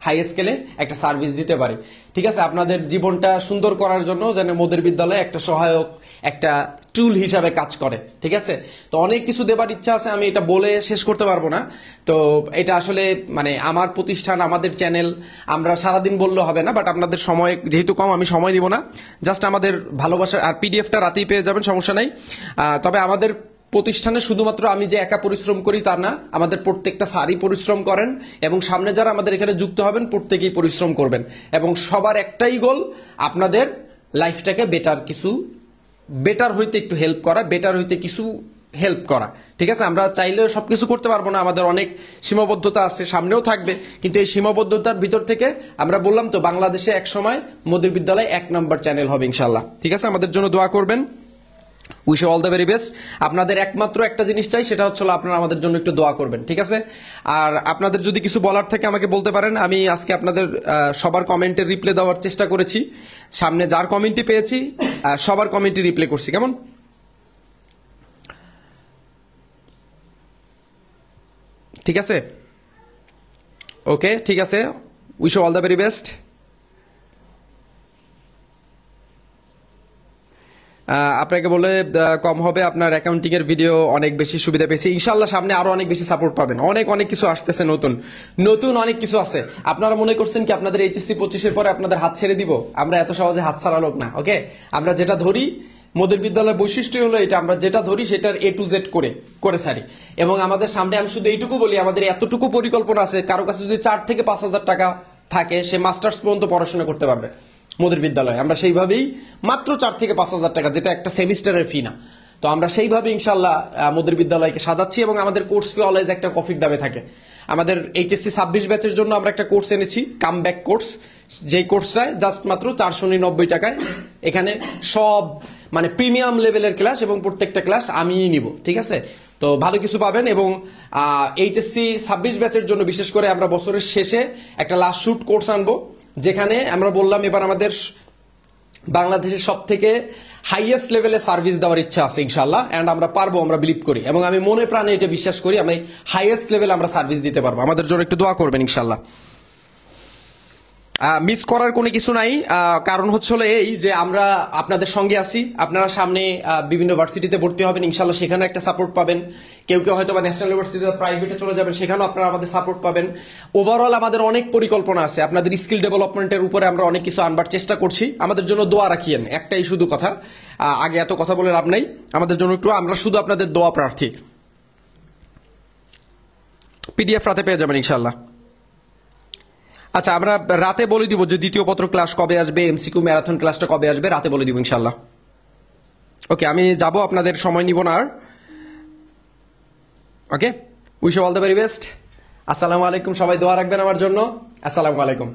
হাই স্কেলে একটা সার্ভিস দিতে পারি, ঠিক আছে? আপনাদের জীবনটা সুন্দর করার জন্য যেন মোদের বিদ্যালয়ে একটা সহায়ক, একটা টুল হিসাবে কাজ করে, ঠিক আছে? তো অনেক কিছু দেবার ইচ্ছা আছে, আমি এটা বলে শেষ করতে পারবো না। তো এটা আসলে মানে আমার প্রতিষ্ঠান, আমাদের চ্যানেল, আমরা সারাদিন বললে হবে না, বাট আপনাদের সময় যেহেতু কম, আমি সময় দিব না। জাস্ট আমাদের ভালোবাসা, আর পিডিএফটা রাতেই পেয়ে যাবেন, সমস্যা নাই। তবে আমাদের প্রতিষ্ঠানে শুধুমাত্র আমি যে একা পরিশ্রম করি তা না, আমাদের প্রত্যেকটা স্যারই পরিশ্রম করেন, এবং সামনে যারা আমাদের এখানে যুক্ত হবেন প্রত্যেকেই পরিশ্রম করবেন, এবং সবার একটাই গোল আপনাদের লাইফটাকে বেটার হইতে একটু হেল্প করা, বেটার হইতে কিছু হেল্প করা, ঠিক আছে? আমরা চাইলেও সবকিছু করতে পারবো না, আমাদের অনেক সীমাবদ্ধতা আছে, সামনেও থাকবে। কিন্তু এই সীমাবদ্ধতার ভিতর থেকে আমরা বললাম তো, বাংলাদেশে এক সময় মোদের বিদ্যালয় 1 নম্বর চ্যানেল হবে ইনশাল্লাহ, ঠিক আছে? আমাদের জন্য দোয়া করবেন। Wish all the very best. আপনাদের একমাত্র একটা জিনিস চাই, সেটা হচ্ছে আপনারা আমাদের জন্য একটু দোয়া করবেন, ঠিক আছে? আর আপনাদের যদি কিছু বলার থাকে আমাকে বলতে পারেন। আমি আজকে আপনাদের সবার কমেন্টের রিপ্লাই দেওয়ার চেষ্টা করেছি। সামনে যার কমেন্টই পেয়েছি সবার কমেন্টই রিপ্লাই করছি, কেমন? ঠিক আছে, ওকে, ঠিক আছে। Wish all the very best. আপনাকে বলে কম হবে, আপনার অ্যাকাউন্টিং এর ভিডিও অনেক বেশি সুবিধা পেয়েছি। ইনশাল্লাহ সামনে আরো অনেক বেশি সাপোর্ট পাবেন। অনেক অনেক কিছু আসতেছে, নতুন অনেক কিছু আছে। আপনারা মনে করছেন কি আপনাদের এইচএসসি 25-এর পরে আপনাদের হাত ছেড়ে দিব? আমরা এত সহজে হাত ছাড়া লোক না, ওকে? আমরা যেটা ধরি, মোদের বিদ্যালয়ের বৈশিষ্ট্য হলো এটা, আমরা যেটা ধরি সেটার A to Z করে ছাড়ি। এবং আমাদের সামনে আমি শুধু এইটুকু বলি, আমাদের এতটুকু পরিকল্পনা আছে, কারো কাছে যদি 4 থেকে 5 হাজার টাকা থাকে, সে মাস্টার্স পর্যন্ত পড়াশোনা করতে পারবে মোদের বিদ্যালয়ে। আমরা সেইভাবেই মাত্র 4 থেকে 5 হাজার টাকা, যেটা একটা সেমিস্টারের ফি না, তো আমরা সেইভাবে ইনশাল্লাহ মোদের বিদ্যালয়কে সাজাচ্ছি। এবং আমাদের কোর্স ফি অলওয়েজ একটা কফির দামে থাকে। আমাদের এইচএসসি 26 ব্যাচের জন্য আমরা একটা কোর্স এনেছি, কামব্যাক কোর্স, যেই কোর্সটায় জাস্ট মাত্র 499 টাকায় এখানে সব মানে প্রিমিয়াম লেভেলের ক্লাস, এবং প্রত্যেকটা ক্লাস আমিই নিব, ঠিক আছে? তো ভালো কিছু পাবেন। এবং এইচএসসি 26 ব্যাচের জন্য বিশেষ করে আমরা বছরের শেষে একটা লাস্ট শুট কোর্স আনবো, যেখানে আমরা বললাম এবার আমাদের বাংলাদেশের সব থেকে হাইয়েস্ট লেভেলে সার্ভিস দেওয়ার ইচ্ছা আছে ইনশাল্লাহ, এন্ড আমরা পারবো, আমরা বিলিভ করি, এবং আমি মনে প্রাণে এটা বিশ্বাস করি, আমি হাইয়েস্ট লেভেলে আমরা সার্ভিস দিতে পারবো। আমাদের জন্য একটু দোয়া করবেন ইনশাল্লাহ। মিস করার কোনো কিছু নাই, কারণ হচ্ছে হলো এই যে আমরা আপনাদের সঙ্গে আছি। আপনারা সামনে বিভিন্ন ভার্সিটিতে ভর্তি হবেন ইনশাল্লাহ, সেখানে একটা সাপোর্ট পাবেন। কেউ কেউ হয়তো বা ন্যাশনাল ইউনিভার্সিটি বা প্রাইভেটে চলে যাবেন, সেখানেও আপনারা আমাদের সাপোর্ট পাবেন। ওভারঅল আমাদের অনেক পরিকল্পনা আছে, আপনাদের স্কিল ডেভেলপমেন্টের উপরে আমরা অনেক কিছু আনবার চেষ্টা করছি। আমাদের জন্য দোয়া রাখিয়েন, একটাই শুধু কথা, আগে এত কথা বলে লাভ নাই। আমাদের জন্য একটু, আমরা শুধু আপনাদের দোয়া প্রার্থী। পিডিএফ রাতে পেয়ে যাবেন ইনশাল্লাহ। আচ্ছা, আমরা রাতে বলে দিব যে দ্বিতীয় পত্র ক্লাস কবে আসবে, এমসিকিউ ম্যারাথন ক্লাসটা কবে আসবে, রাতে বলে দিব ইনশাল্লাহ। ওকে, আমি যাব, আপনাদের সময় নিব না আর। Okay, wish all the very best. আসসালামু আলাইকুম, সবাই দোয়া রাখবেন আমার জন্য। আসসালামু আলাইকুম।